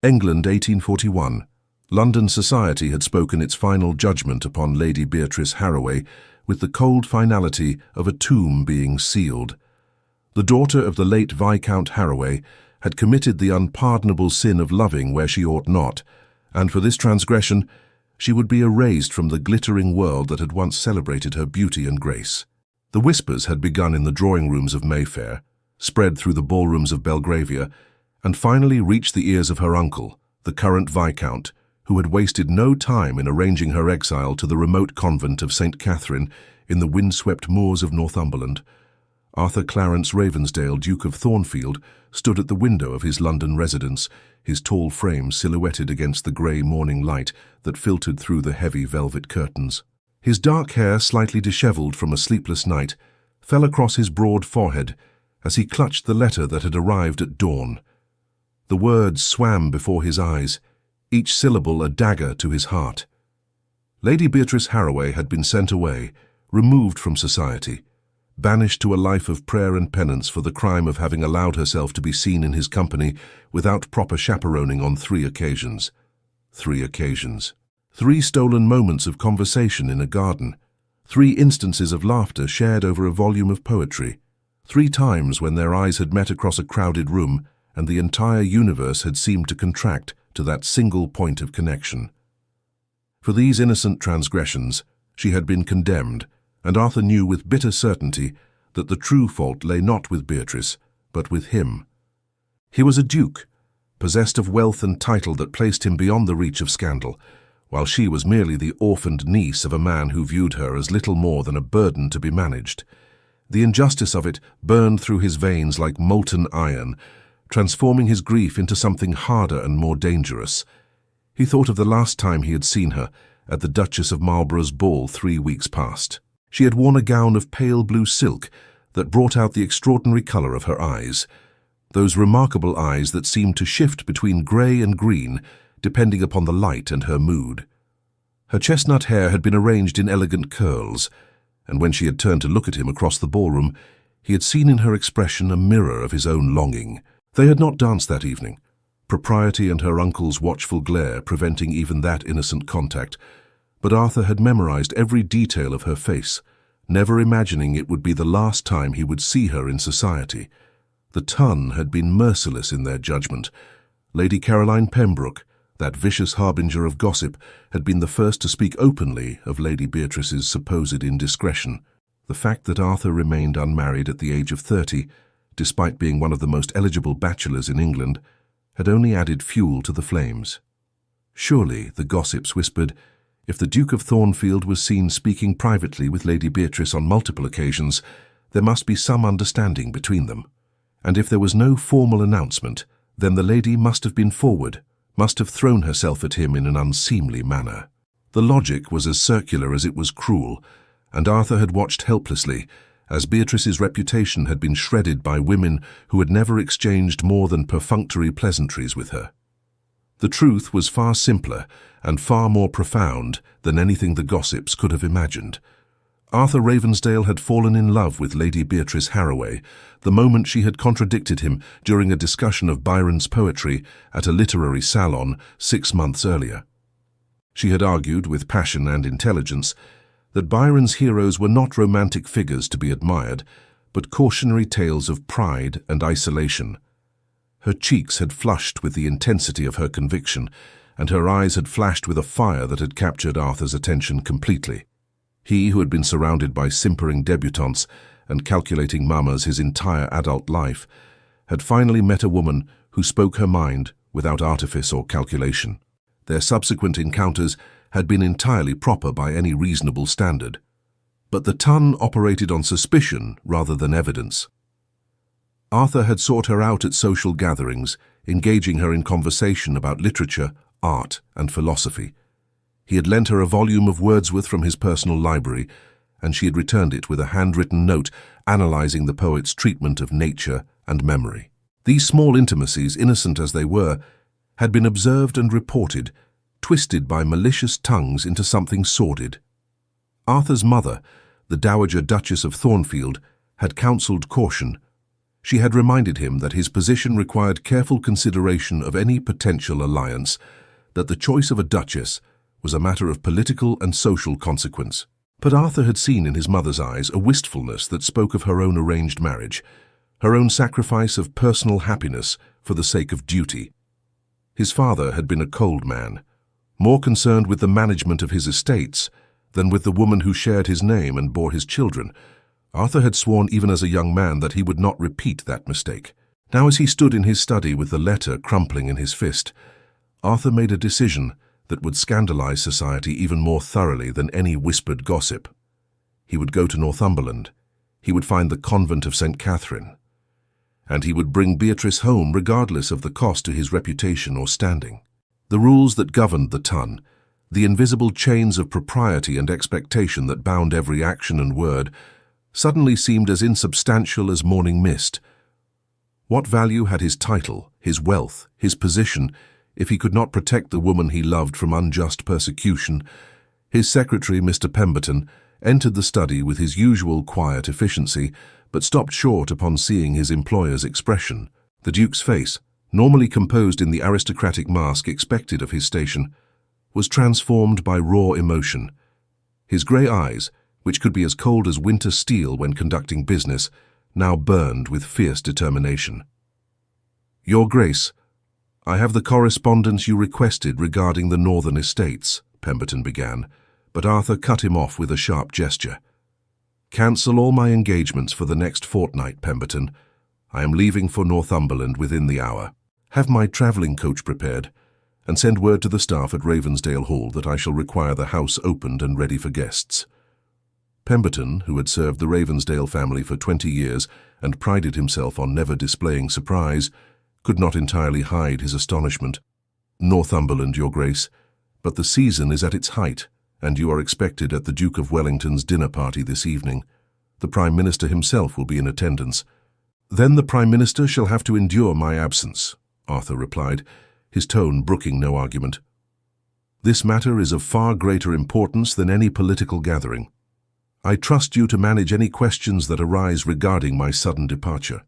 England, 1841. London society had spoken its final judgment upon Lady Beatrice Haraway with the cold finality of a tomb being sealed. The daughter of the late Viscount Haraway had committed the unpardonable sin of loving where she ought not, and for this transgression she would be erased from the glittering world that had once celebrated her beauty and grace. The whispers had begun in the drawing-rooms of Mayfair, spread through the ballrooms of Belgravia, and finally reached the ears of her uncle, the current Viscount, who had wasted no time in arranging her exile to the remote convent of St. Catherine in the windswept moors of Northumberland. Arthur Clarence Ravensdale, Duke of Thornfield, stood at the window of his London residence, his tall frame silhouetted against the grey morning light that filtered through the heavy velvet curtains. His dark hair, slightly dishevelled from a sleepless night, fell across his broad forehead as he clutched the letter that had arrived at dawn. The words swam before his eyes, each syllable a dagger to his heart. Lady Beatrice Haraway had been sent away, removed from society, banished to a life of prayer and penance for the crime of having allowed herself to be seen in his company without proper chaperoning on 3 occasions. 3 occasions. 3 stolen moments of conversation in a garden. 3 instances of laughter shared over a volume of poetry. 3 times when their eyes had met across a crowded room and the entire universe had seemed to contract to that single point of connection. For these innocent transgressions, she had been condemned, and Arthur knew with bitter certainty that the true fault lay not with Beatrice, but with him. He was a duke, possessed of wealth and title that placed him beyond the reach of scandal, while she was merely the orphaned niece of a man who viewed her as little more than a burden to be managed. The injustice of it burned through his veins like molten iron, transforming his grief into something harder and more dangerous. He thought of the last time he had seen her, at the Duchess of Marlborough's ball 3 weeks past. She had worn a gown of pale blue silk that brought out the extraordinary colour of her eyes, those remarkable eyes that seemed to shift between grey and green, depending upon the light and her mood. Her chestnut hair had been arranged in elegant curls, and when she had turned to look at him across the ballroom, he had seen in her expression a mirror of his own longing. They had not danced that evening, propriety and her uncle's watchful glare preventing even that innocent contact, but Arthur had memorized every detail of her face, never imagining it would be the last time he would see her in society. The ton had been merciless in their judgment. Lady Caroline Pembroke, that vicious harbinger of gossip, had been the first to speak openly of Lady Beatrice's supposed indiscretion. The fact that Arthur remained unmarried at the age of 30, despite being one of the most eligible bachelors in England, had only added fuel to the flames. Surely, the gossips whispered, if the Duke of Thornfield was seen speaking privately with Lady Beatrice on multiple occasions, there must be some understanding between them. And if there was no formal announcement, then the lady must have been forward, must have thrown herself at him in an unseemly manner. The logic was as circular as it was cruel, and Arthur had watched helplessly as Beatrice's reputation had been shredded by women who had never exchanged more than perfunctory pleasantries with her. The truth was far simpler and far more profound than anything the gossips could have imagined. Arthur Ravensdale had fallen in love with Lady Beatrice Haraway the moment she had contradicted him during a discussion of Byron's poetry at a literary salon 6 months earlier. She had argued, with passion and intelligence, that Byron's heroes were not romantic figures to be admired, but cautionary tales of pride and isolation. Her cheeks had flushed with the intensity of her conviction, and her eyes had flashed with a fire that had captured Arthur's attention completely. He, who had been surrounded by simpering debutantes and calculating mammas his entire adult life, had finally met a woman who spoke her mind without artifice or calculation. Their subsequent encounters had been entirely proper by any reasonable standard, but the ton operated on suspicion rather than evidence. Arthur had sought her out at social gatherings, engaging her in conversation about literature, art, and philosophy. He had lent her a volume of Wordsworth from his personal library, and she had returned it with a handwritten note analyzing the poet's treatment of nature and memory. These small intimacies, innocent as they were, had been observed and reported, twisted by malicious tongues into something sordid. Arthur's mother, the Dowager Duchess of Thornfield, had counselled caution. She had reminded him that his position required careful consideration of any potential alliance, that the choice of a duchess was a matter of political and social consequence. But Arthur had seen in his mother's eyes a wistfulness that spoke of her own arranged marriage, her own sacrifice of personal happiness for the sake of duty. His father had been a cold man, more concerned with the management of his estates than with the woman who shared his name and bore his children. Arthur had sworn even as a young man that he would not repeat that mistake. Now, as he stood in his study with the letter crumpling in his fist, Arthur made a decision that would scandalize society even more thoroughly than any whispered gossip. He would go to Northumberland. He would find the convent of St. Catherine. And he would bring Beatrice home regardless of the cost to his reputation or standing. The rules that governed the ton, the invisible chains of propriety and expectation that bound every action and word, suddenly seemed as insubstantial as morning mist. What value had his title, his wealth, his position, if he could not protect the woman he loved from unjust persecution? His secretary, Mr. Pemberton, entered the study with his usual quiet efficiency, but stopped short upon seeing his employer's expression. The Duke's face, normally composed in the aristocratic mask expected of his station, was transformed by raw emotion. His grey eyes, which could be as cold as winter steel when conducting business, now burned with fierce determination. "Your Grace, I have the correspondence you requested regarding the northern estates," Pemberton began, but Arthur cut him off with a sharp gesture. "Cancel all my engagements for the next fortnight, Pemberton. I am leaving for Northumberland within the hour. Have my travelling coach prepared, and send word to the staff at Ravensdale Hall that I shall require the house opened and ready for guests." Pemberton, who had served the Ravensdale family for 20 years and prided himself on never displaying surprise, could not entirely hide his astonishment. "Northumberland, Your Grace, but the season is at its height, and you are expected at the Duke of Wellington's dinner party this evening. The Prime Minister himself will be in attendance." "Then the Prime Minister shall have to endure my absence," Arthur replied, his tone brooking no argument. "This matter is of far greater importance than any political gathering. I trust you to manage any questions that arise regarding my sudden departure."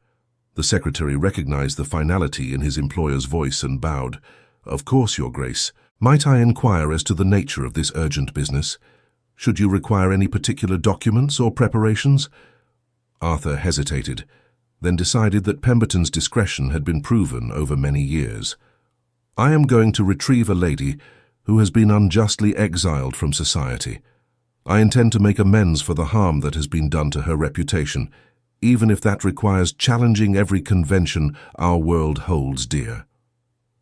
The secretary recognized the finality in his employer's voice and bowed. "Of course, Your Grace. Might I inquire as to the nature of this urgent business? Should you require any particular documents or preparations?" Arthur hesitated, then decided that Pemberton's discretion had been proven over many years. "I am going to retrieve a lady who has been unjustly exiled from society. I intend to make amends for the harm that has been done to her reputation, even if that requires challenging every convention our world holds dear."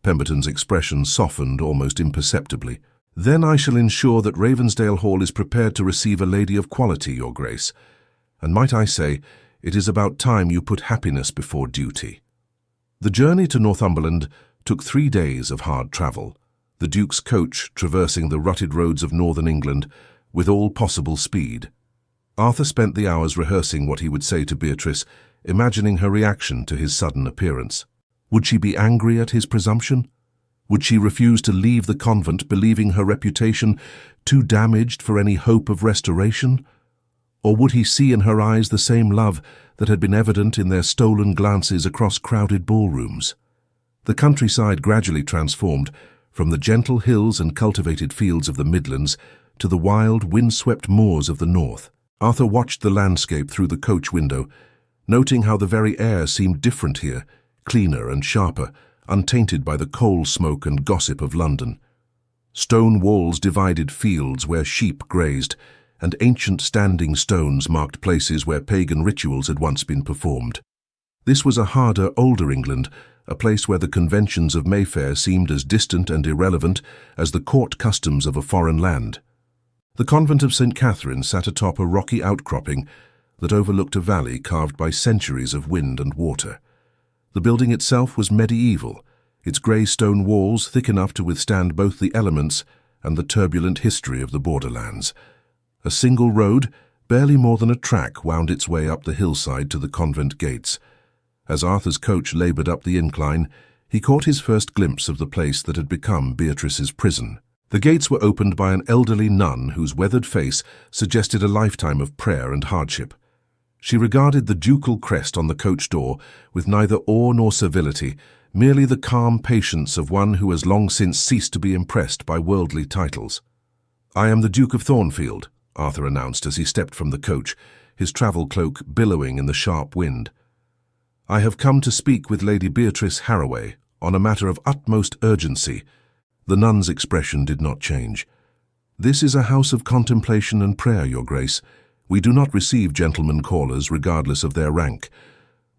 Pemberton's expression softened almost imperceptibly. "Then I shall ensure that Ravensdale Hall is prepared to receive a lady of quality, Your Grace. And might I say, it is about time you put happiness before duty." The journey to Northumberland took 3 days of hard travel, the Duke's coach traversing the rutted roads of northern England with all possible speed. Arthur spent the hours rehearsing what he would say to Beatrice, imagining her reaction to his sudden appearance. Would she be angry at his presumption? Would she refuse to leave the convent, believing her reputation too damaged for any hope of restoration? Or would he see in her eyes the same love that had been evident in their stolen glances across crowded ballrooms? The countryside gradually transformed, from the gentle hills and cultivated fields of the Midlands to the wild, wind-swept moors of the north. Arthur watched the landscape through the coach window, noting how the very air seemed different here, cleaner and sharper, untainted by the coal smoke and gossip of London. Stone walls divided fields where sheep grazed, and ancient standing stones marked places where pagan rituals had once been performed. This was a harder, older England, a place where the conventions of Mayfair seemed as distant and irrelevant as the court customs of a foreign land. The convent of St. Catherine sat atop a rocky outcropping that overlooked a valley carved by centuries of wind and water. The building itself was medieval, its grey stone walls thick enough to withstand both the elements and the turbulent history of the borderlands. A single road, barely more than a track, wound its way up the hillside to the convent gates. As Arthur's coach laboured up the incline, he caught his first glimpse of the place that had become Beatrice's prison. The gates were opened by an elderly nun whose weathered face suggested a lifetime of prayer and hardship. She regarded the ducal crest on the coach door with neither awe nor servility, merely the calm patience of one who has long since ceased to be impressed by worldly titles. "I am the Duke of Thornfield," Arthur announced as he stepped from the coach, his travel cloak billowing in the sharp wind. "I have come to speak with Lady Beatrice Harroway on a matter of utmost urgency." The nun's expression did not change. "This is a house of contemplation and prayer, Your Grace. We do not receive gentlemen callers regardless of their rank.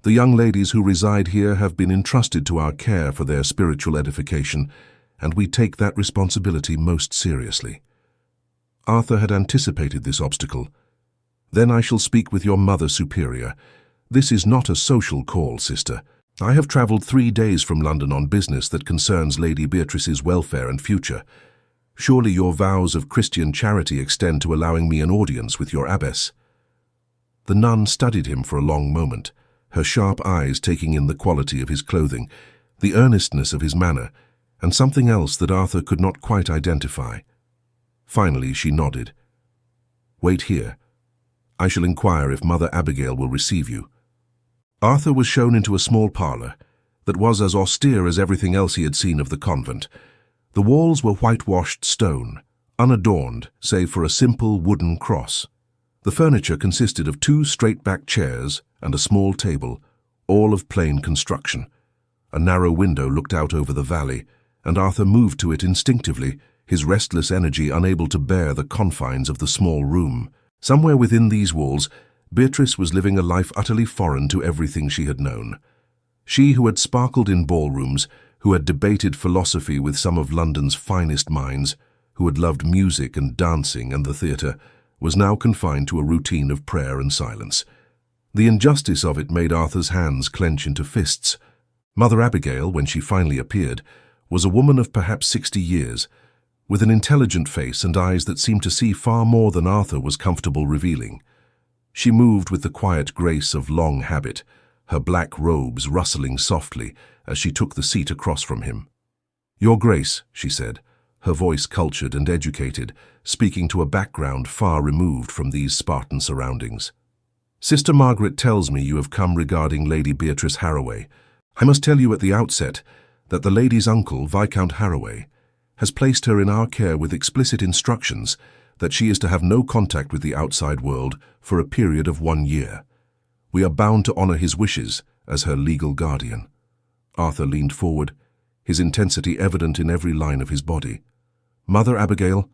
The young ladies who reside here have been entrusted to our care for their spiritual edification, and we take that responsibility most seriously." Arthur had anticipated this obstacle. "Then I shall speak with your Mother Superior. This is not a social call, sister. I have travelled 3 days from London on business that concerns Lady Beatrice's welfare and future. Surely your vows of Christian charity extend to allowing me an audience with your abbess." The nun studied him for a long moment, her sharp eyes taking in the quality of his clothing, the earnestness of his manner, and something else that Arthur could not quite identify. Finally, she nodded. "Wait here. I shall inquire if Mother Abigail will receive you." Arthur was shown into a small parlour that was as austere as everything else he had seen of the convent. The walls were whitewashed stone, unadorned save for a simple wooden cross. The furniture consisted of 2 straight-backed chairs and a small table, all of plain construction. A narrow window looked out over the valley, and Arthur moved to it instinctively, his restless energy unable to bear the confines of the small room. Somewhere within these walls, Beatrice was living a life utterly foreign to everything she had known. She who had sparkled in ballrooms, who had debated philosophy with some of London's finest minds, who had loved music and dancing and the theatre, was now confined to a routine of prayer and silence. The injustice of it made Arthur's hands clench into fists. Mother Abigail, when she finally appeared, was a woman of perhaps 60 years, with an intelligent face and eyes that seemed to see far more than Arthur was comfortable revealing. She moved with the quiet grace of long habit, her black robes rustling softly as she took the seat across from him. "Your Grace," she said, her voice cultured and educated, speaking to a background far removed from these Spartan surroundings. "Sister Margaret tells me you have come regarding Lady Beatrice Harroway. I must tell you at the outset that the lady's uncle, Viscount Harroway, has placed her in our care with explicit instructions that she is to have no contact with the outside world for a period of 1 year. We are bound to honour his wishes as her legal guardian." Arthur leaned forward, his intensity evident in every line of his body. "Mother Abigail,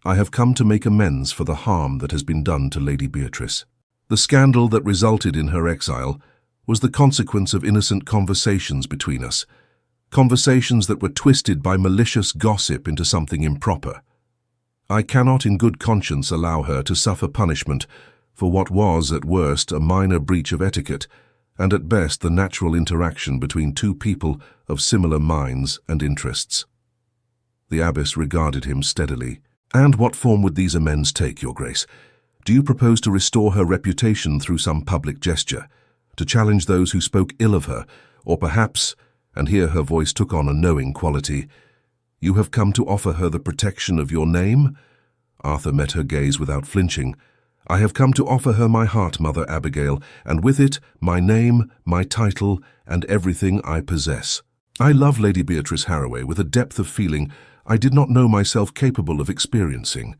I have come to make amends for the harm that has been done to Lady Beatrice. The scandal that resulted in her exile was the consequence of innocent conversations between us, conversations that were twisted by malicious gossip into something improper. I cannot in good conscience allow her to suffer punishment for what was, at worst, a minor breach of etiquette, and at best the natural interaction between 2 people of similar minds and interests." The abbess regarded him steadily. "And what form would these amends take, Your Grace? Do you propose to restore her reputation through some public gesture, to challenge those who spoke ill of her, or perhaps," and here her voice took on a knowing quality, "you have come to offer her the protection of your name?" Arthur met her gaze without flinching. "I have come to offer her my heart, Mother Abigail, and with it my name, my title, and everything I possess. I love Lady Beatrice Harroway with a depth of feeling I did not know myself capable of experiencing.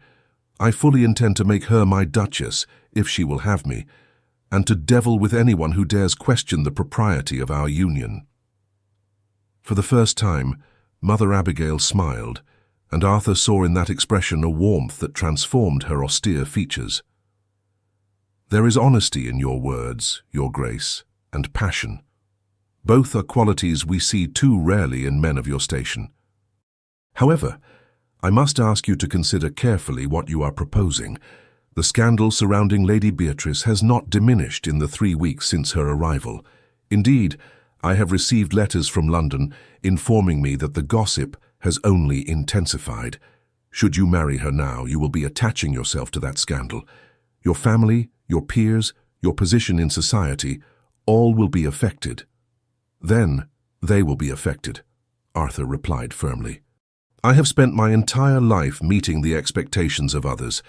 I fully intend to make her my Duchess, if she will have me, and to devil with anyone who dares question the propriety of our union." For the first time, Mother Abigail smiled, and Arthur saw in that expression a warmth that transformed her austere features. "There is honesty in your words, Your Grace, and passion. Both are qualities we see too rarely in men of your station. However, I must ask you to consider carefully what you are proposing. The scandal surrounding Lady Beatrice has not diminished in the 3 weeks since her arrival. Indeed, I have received letters from London informing me that the gossip has only intensified. Should you marry her now, you will be attaching yourself to that scandal. Your family, your peers, your position in society, all will be affected." "Then they will be affected," Arthur replied firmly. "I have spent my entire life meeting the expectations of others,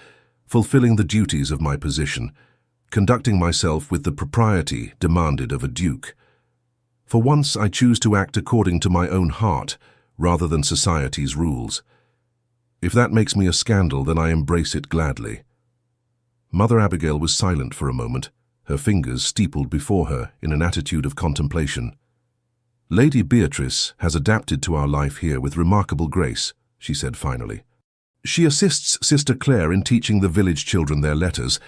fulfilling the duties of my position, conducting myself with the propriety demanded of a duke. For once I choose to act according to my own heart, rather than society's rules. If that makes me a scandal, then I embrace it gladly." Mother Abigail was silent for a moment, her fingers steepled before her in an attitude of contemplation. "Lady Beatrice has adapted to our life here with remarkable grace," she said finally. "She assists Sister Clare in teaching the village children their letters,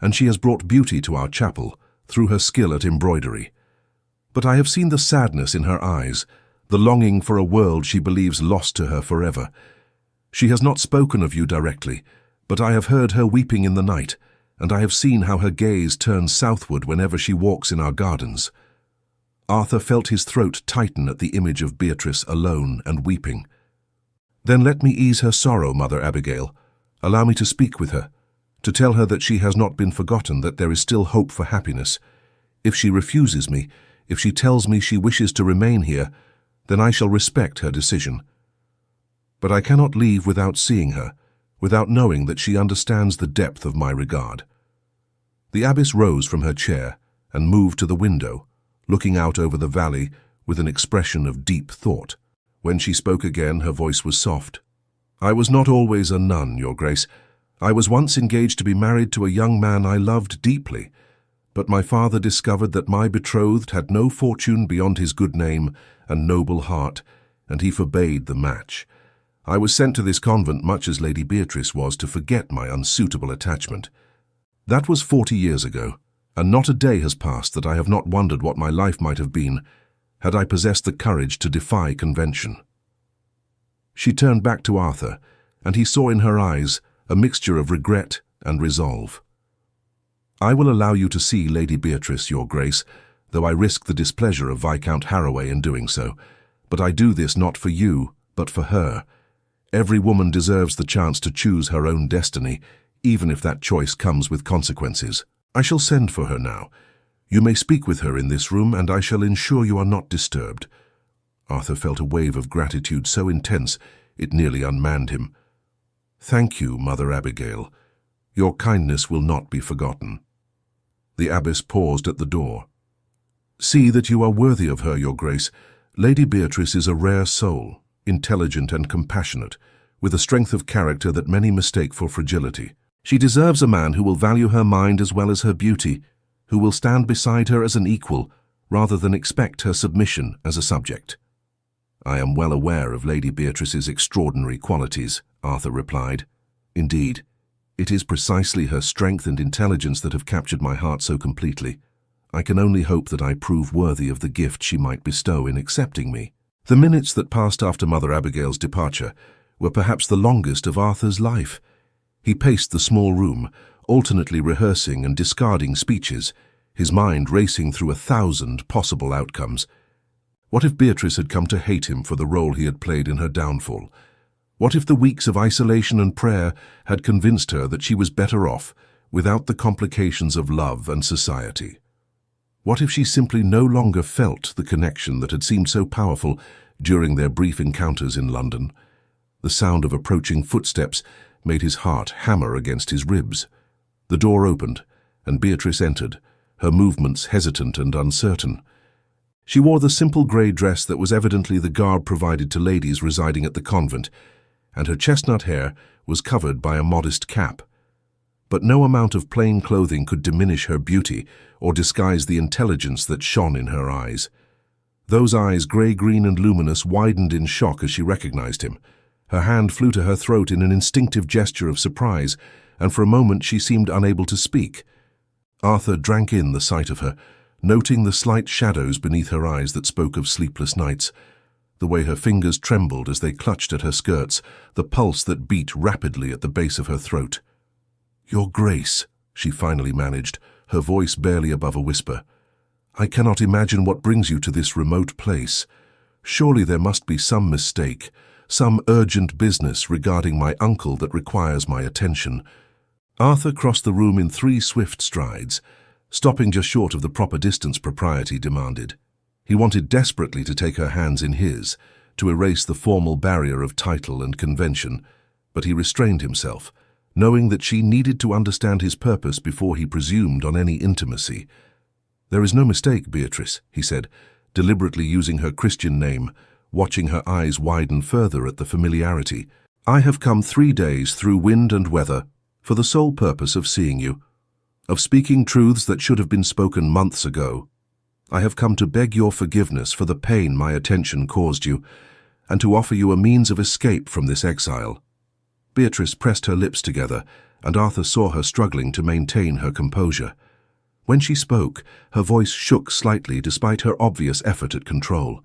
and she has brought beauty to our chapel through her skill at embroidery. But I have seen the sadness in her eyes, the longing for a world she believes lost to her forever. She has not spoken of you directly, but I have heard her weeping in the night, and I have seen how her gaze turns southward whenever she walks in our gardens." Arthur felt his throat tighten at the image of Beatrice alone and weeping. "Then let me ease her sorrow, Mother Abigail. Allow me to speak with her, to tell her that she has not been forgotten, that there is still hope for happiness. If she refuses me, if she tells me she wishes to remain here, then I shall respect her decision. But I cannot leave without seeing her, without knowing that she understands the depth of my regard." The abbess rose from her chair and moved to the window, looking out over the valley with an expression of deep thought. When she spoke again, her voice was soft. "I was not always a nun, Your Grace. I was once engaged to be married to a young man I loved deeply, but my father discovered that my betrothed had no fortune beyond his good name and noble heart, and he forbade the match. I was sent to this convent much as Lady Beatrice was, to forget my unsuitable attachment. That was 40 years ago, and not a day has passed that I have not wondered what my life might have been had I possessed the courage to defy convention." She turned back to Arthur, and he saw in her eyes a mixture of regret and resolve. "I will allow you to see Lady Beatrice, Your Grace, though I risk the displeasure of Viscount Harroway in doing so. But I do this not for you, but for her. Every woman deserves the chance to choose her own destiny, even if that choice comes with consequences. I shall send for her now. You may speak with her in this room, and I shall ensure you are not disturbed." Arthur felt a wave of gratitude so intense it nearly unmanned him. "Thank you, Mother Abigail. Your kindness will not be forgotten." The abbess paused at the door. "See that you are worthy of her, Your Grace. Lady Beatrice is a rare soul, intelligent and compassionate, with a strength of character that many mistake for fragility. She deserves a man who will value her mind as well as her beauty, who will stand beside her as an equal, rather than expect her submission as a subject." "I am well aware of Lady Beatrice's extraordinary qualities," Arthur replied. "Indeed, it is precisely her strength and intelligence that have captured my heart so completely. I can only hope that I prove worthy of the gift she might bestow in accepting me." The minutes that passed after Mother Abigail's departure were perhaps the longest of Arthur's life. He paced the small room, alternately rehearsing and discarding speeches, his mind racing through 1,000 possible outcomes. What if Beatrice had come to hate him for the role he had played in her downfall? What if the weeks of isolation and prayer had convinced her that she was better off without the complications of love and society? What if she simply no longer felt the connection that had seemed so powerful during their brief encounters in London? The sound of approaching footsteps made his heart hammer against his ribs. The door opened, and Beatrice entered, her movements hesitant and uncertain. She wore the simple grey dress that was evidently the garb provided to ladies residing at the convent, and her chestnut hair was covered by a modest cap. But no amount of plain clothing could diminish her beauty or disguise the intelligence that shone in her eyes. Those eyes, grey-green and luminous, widened in shock as she recognized him. Her hand flew to her throat in an instinctive gesture of surprise, and for a moment she seemed unable to speak. Arthur drank in the sight of her, noting the slight shadows beneath her eyes that spoke of sleepless nights, the way her fingers trembled as they clutched at her skirts, the pulse that beat rapidly at the base of her throat. "Your Grace," she finally managed, her voice barely above a whisper, "I cannot imagine what brings you to this remote place. Surely there must be some mistake, some urgent business regarding my uncle that requires my attention." Arthur crossed the room in 3 swift strides, stopping just short of the proper distance propriety demanded. He wanted desperately to take her hands in his, to erase the formal barrier of title and convention, but he restrained himself, knowing that she needed to understand his purpose before he presumed on any intimacy. "There is no mistake, Beatrice," he said, deliberately using her Christian name, watching her eyes widen further at the familiarity. "I have come 3 days through wind and weather for the sole purpose of seeing you, of speaking truths that should have been spoken months ago. I have come to beg your forgiveness for the pain my attention caused you, and to offer you a means of escape from this exile." Beatrice pressed her lips together, and Arthur saw her struggling to maintain her composure. When she spoke, her voice shook slightly despite her obvious effort at control.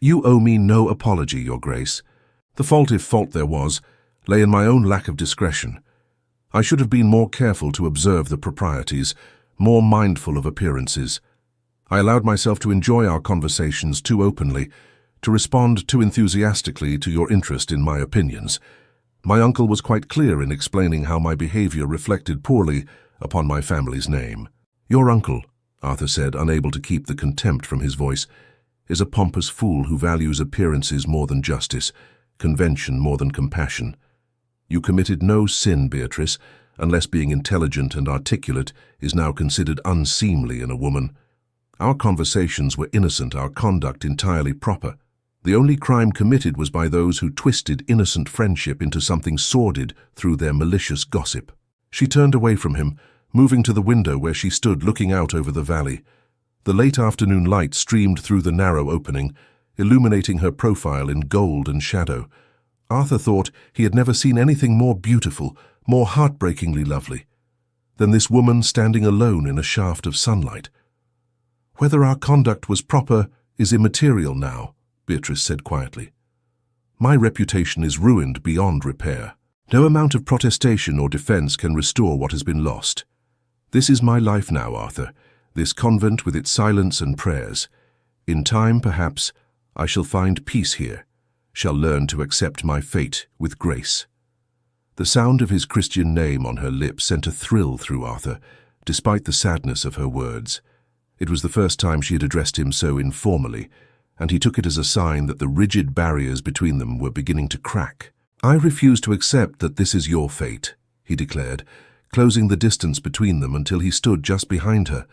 "You owe me no apology, Your Grace. The fault, if fault there was, lay in my own lack of discretion. I should have been more careful to observe the proprieties, more mindful of appearances. I allowed myself to enjoy our conversations too openly, to respond too enthusiastically to your interest in my opinions. My uncle was quite clear in explaining how my behavior reflected poorly upon my family's name." "Your uncle," Arthur said, unable to keep the contempt from his voice, "is a pompous fool who values appearances more than justice, convention more than compassion. You committed no sin, Beatrice, unless being intelligent and articulate is now considered unseemly in a woman. Our conversations were innocent, our conduct entirely proper. The only crime committed was by those who twisted innocent friendship into something sordid through their malicious gossip." She turned away from him, moving to the window where she stood looking out over the valley. The late afternoon light streamed through the narrow opening, illuminating her profile in gold and shadow. Arthur thought he had never seen anything more beautiful, more heartbreakingly lovely, than this woman standing alone in a shaft of sunlight. "Whether our conduct was proper is immaterial now," Beatrice said quietly. "My reputation is ruined beyond repair. No amount of protestation or defense can restore what has been lost. This is my life now, Arthur, this convent with its silence and prayers. In time, perhaps, I shall find peace here, shall learn to accept my fate with grace." The sound of his Christian name on her lips sent a thrill through Arthur, despite the sadness of her words. It was the first time she had addressed him so informally, and he took it as a sign that the rigid barriers between them were beginning to crack. "I refuse to accept that this is your fate," he declared, closing the distance between them until he stood just behind her,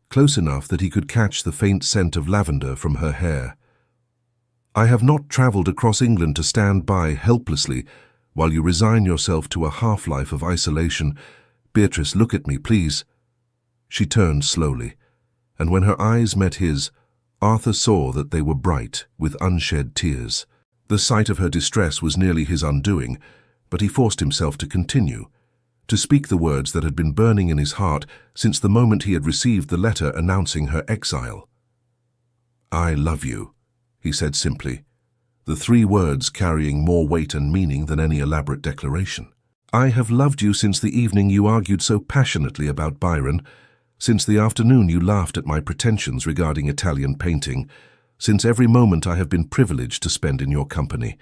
close enough that he could catch the faint scent of lavender from her hair. "I have not travelled across England to stand by helplessly while you resign yourself to a half-life of isolation. Beatrice, look at me, please." She turned slowly, and when her eyes met his, Arthur saw that they were bright with unshed tears. The sight of her distress was nearly his undoing, but he forced himself to continue, to speak the words that had been burning in his heart since the moment he had received the letter announcing her exile. "I love you," he said simply, the 3 words carrying more weight and meaning than any elaborate declaration. "I have loved you since the evening you argued so passionately about Byron, since the afternoon you laughed at my pretensions regarding Italian painting, since every moment I have been privileged to spend in your company.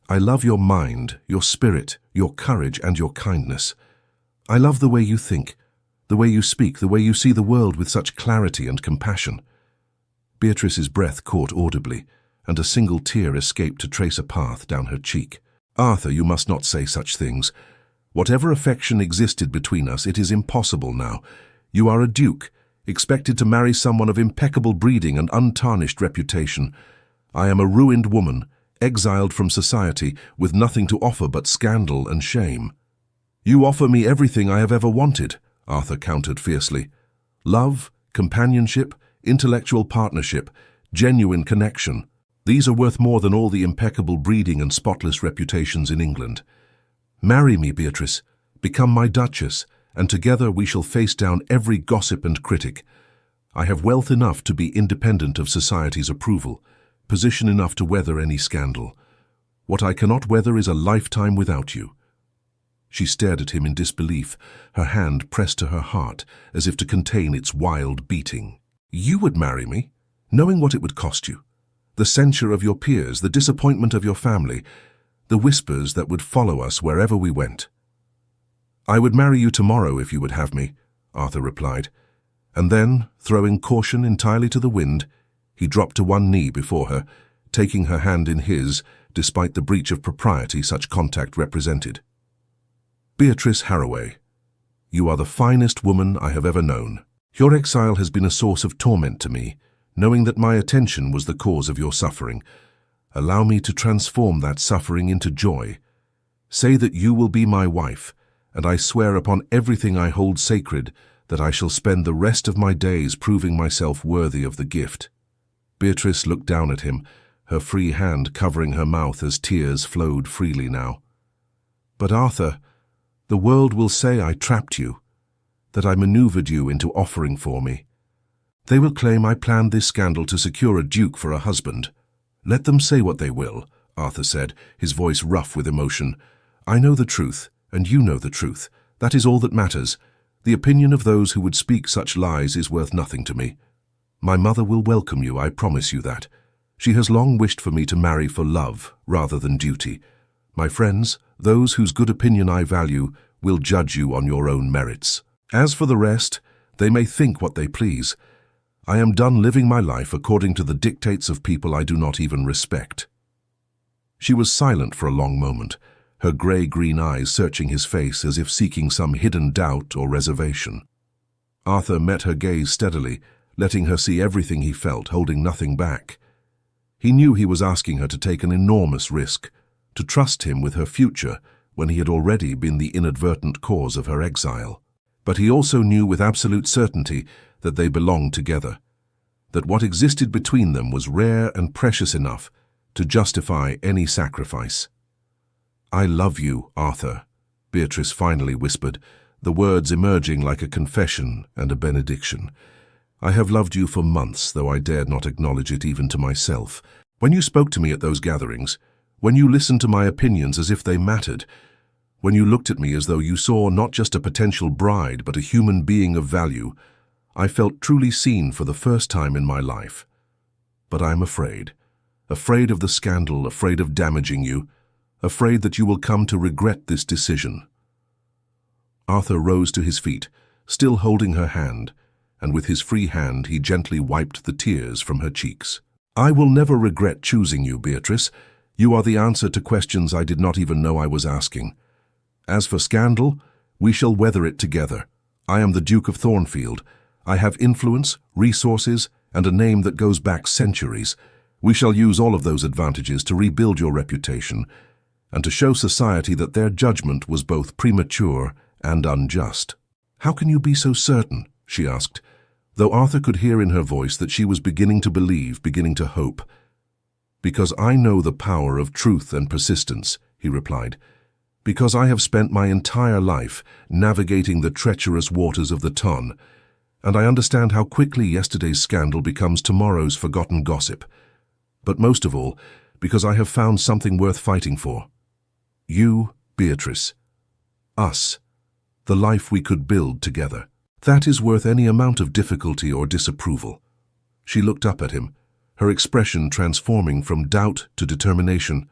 I love your mind, your spirit, your courage, and your kindness. I love the way you think, the way you speak, the way you see the world with such clarity and compassion." Beatrice's breath caught audibly, and a single tear escaped to trace a path down her cheek. "Arthur, you must not say such things. Whatever affection existed between us, it is impossible now. You are a duke, expected to marry someone of impeccable breeding and untarnished reputation. I am a ruined woman, exiled from society, with nothing to offer but scandal and shame." "You offer me everything I have ever wanted," Arthur countered fiercely. "Love, companionship, intellectual partnership, genuine connection. These are worth more than all the impeccable breeding and spotless reputations in England. Marry me, Beatrice, become my duchess, and together we shall face down every gossip and critic. I have wealth enough to be independent of society's approval, position enough to weather any scandal. What I cannot weather is a lifetime without you." She stared at him in disbelief, her hand pressed to her heart as if to contain its wild beating. "You would marry me, knowing what it would cost you? The censure of your peers, the disappointment of your family, the whispers that would follow us wherever we went." "I would marry you tomorrow if you would have me," Arthur replied. And then, throwing caution entirely to the wind, he dropped to one knee before her, taking her hand in his, despite the breach of propriety such contact represented. Beatrice Haraway, you are the finest woman I have ever known. Your exile has been a source of torment to me, knowing that my attention was the cause of your suffering. Allow me to transform that suffering into joy. Say that you will be my wife, and I swear upon everything I hold sacred that I shall spend the rest of my days proving myself worthy of the gift." Beatrice looked down at him, her free hand covering her mouth as tears flowed freely now. "But Arthur, the world will say I trapped you, that I maneuvered you into offering for me. They will claim I planned this scandal to secure a duke for a husband. Let them say what they will," Arthur said, his voice rough with emotion. "I know the truth, and you know the truth. That is all that matters. The opinion of those who would speak such lies is worth nothing to me. My mother will welcome you, I promise you that. She has long wished for me to marry for love rather than duty. My friends, those whose good opinion I value, will judge you on your own merits. As for the rest, they may think what they please. I am done living my life according to the dictates of people I do not even respect." She was silent for a long moment, her grey-green eyes searching his face as if seeking some hidden doubt or reservation. Arthur met her gaze steadily, letting her see everything he felt, holding nothing back. He knew he was asking her to take an enormous risk, to trust him with her future when he had already been the inadvertent cause of her exile. But he also knew with absolute certainty that they belonged together, that what existed between them was rare and precious enough to justify any sacrifice. "I love you, Arthur," Beatrice finally whispered, the words emerging like a confession and a benediction. "I have loved you for months, though I dared not acknowledge it even to myself. When you spoke to me at those gatherings, when you listened to my opinions as if they mattered, when you looked at me as though you saw not just a potential bride but a human being of value, I felt truly seen for the first time in my life. But I am afraid of the scandal, afraid of damaging you, afraid that you will come to regret this decision." Arthur rose to his feet, still holding her hand, and with his free hand he gently wiped the tears from her cheeks. "I will never regret choosing you, Beatrice. You are the answer to questions I did not even know I was asking. As for scandal, we shall weather it together. I am the Duke of Thornfield. I have influence, resources, and a name that goes back centuries. We shall use all of those advantages to rebuild your reputation and to show society that their judgment was both premature and unjust." "How can you be so certain?" she asked, though Arthur could hear in her voice that she was beginning to believe, beginning to hope. "Because I know the power of truth and persistence," he replied. "Because I have spent my entire life navigating the treacherous waters of the Ton, and I understand how quickly yesterday's scandal becomes tomorrow's forgotten gossip. But most of all, because I have found something worth fighting for. You, Beatrice. Us. The life we could build together. That is worth any amount of difficulty or disapproval." She looked up at him, her expression transforming from doubt to determination.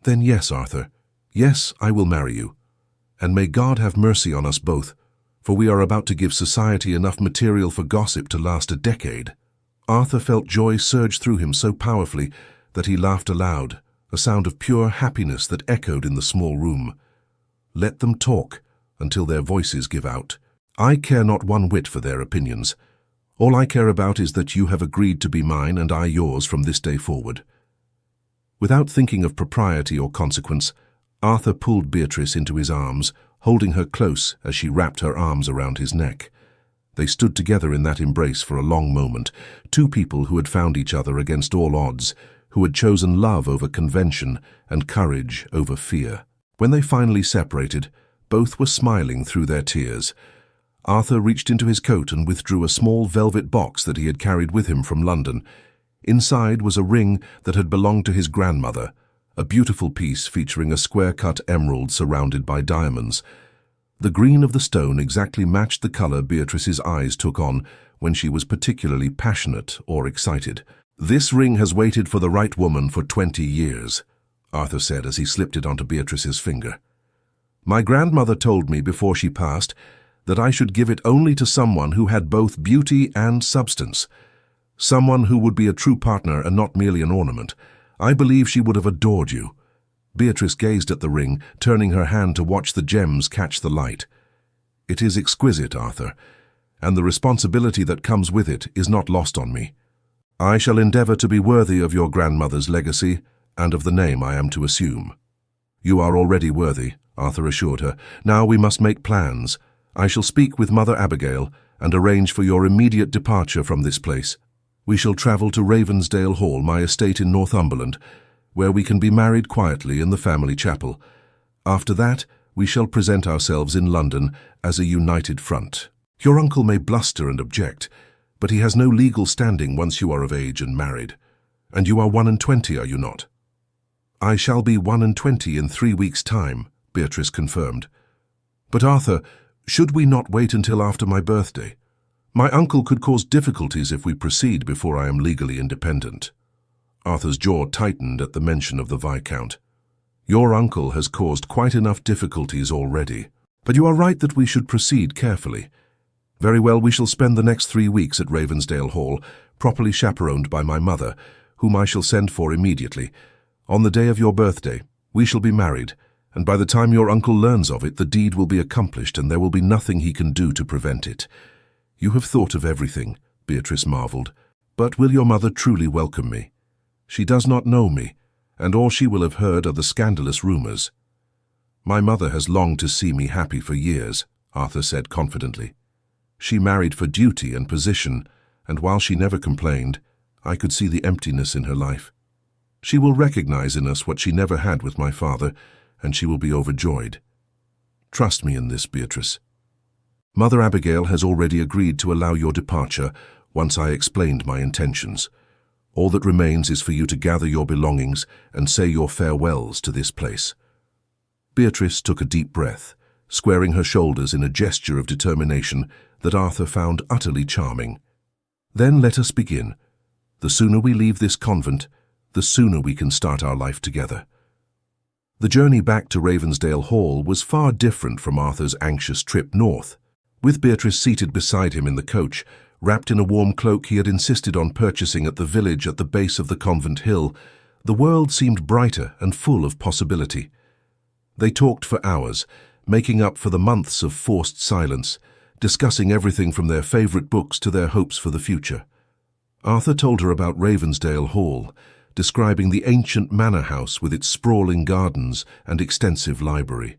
"Then yes, Arthur. Yes, I will marry you. And may God have mercy on us both, for we are about to give society enough material for gossip to last a decade." Arthur felt joy surge through him so powerfully that he laughed aloud, a sound of pure happiness that echoed in the small room. "Let them talk until their voices give out. I care not one whit for their opinions. All I care about is that you have agreed to be mine and I yours from this day forward." Without thinking of propriety or consequence, Arthur pulled Beatrice into his arms, holding her close as she wrapped her arms around his neck. They stood together in that embrace for a long moment, two people who had found each other against all odds, who had chosen love over convention and courage over fear. When they finally separated, both were smiling through their tears. Arthur reached into his coat and withdrew a small velvet box that he had carried with him from London. Inside was a ring that had belonged to his grandmother, a beautiful piece featuring a square-cut emerald surrounded by diamonds. The green of the stone exactly matched the color Beatrice's eyes took on when she was particularly passionate or excited. "This ring has waited for the right woman for 20 years, Arthur said as he slipped it onto Beatrice's finger. "My grandmother told me before she passed that I should give it only to someone who had both beauty and substance, someone who would be a true partner and not merely an ornament. I believe she would have adored you. Beatrice gazed at the ring, turning her hand to watch the gems catch the light. "It is exquisite, Arthur, and the responsibility that comes with it is not lost on me. I shall endeavor to be worthy of your grandmother's legacy and of the name I am to assume." "You are already worthy," Arthur assured her. "Now we must make plans. I shall speak with Mother Abigail and arrange for your immediate departure from this place. We shall travel to Ravensdale Hall, my estate in Northumberland, where we can be married quietly in the family chapel. After that, we shall present ourselves in London as a united front. Your uncle may bluster and object, but he has no legal standing once you are of age and married. And you are 21, are you not?" "I shall be 21 in 3 weeks' time," Beatrice confirmed. "But Arthur, should we not wait until after my birthday? My uncle could cause difficulties if we proceed before I am legally independent." Arthur's jaw tightened at the mention of the Viscount. "Your uncle has caused quite enough difficulties already. But you are right that we should proceed carefully. Very well, we shall spend the next 3 weeks at Ravensdale Hall, properly chaperoned by my mother, whom I shall send for immediately. On the day of your birthday, we shall be married, and by the time your uncle learns of it, the deed will be accomplished and there will be nothing he can do to prevent it." "You have thought of everything," Beatrice marveled. "But will your mother truly welcome me? She does not know me, and all she will have heard are the scandalous rumors." "My mother has longed to see me happy for years," Arthur said confidently. "She married for duty and position, and while she never complained, I could see the emptiness in her life. She will recognize in us what she never had with my father, and she will be overjoyed. Trust me in this, Beatrice. Mother Abigail has already agreed to allow your departure once I explained my intentions. All that remains is for you to gather your belongings and say your farewells to this place." Beatrice took a deep breath, squaring her shoulders in a gesture of determination that Arthur found utterly charming. "Then let us begin. The sooner we leave this convent, the sooner we can start our life together." The journey back to Ravensdale Hall was far different from Arthur's anxious trip north. With Beatrice seated beside him in the coach, wrapped in a warm cloak he had insisted on purchasing at the village at the base of the convent hill, the world seemed brighter and full of possibility. They talked for hours, making up for the months of forced silence, discussing everything from their favorite books to their hopes for the future. Arthur told her about Ravensdale Hall, describing the ancient manor house with its sprawling gardens and extensive library.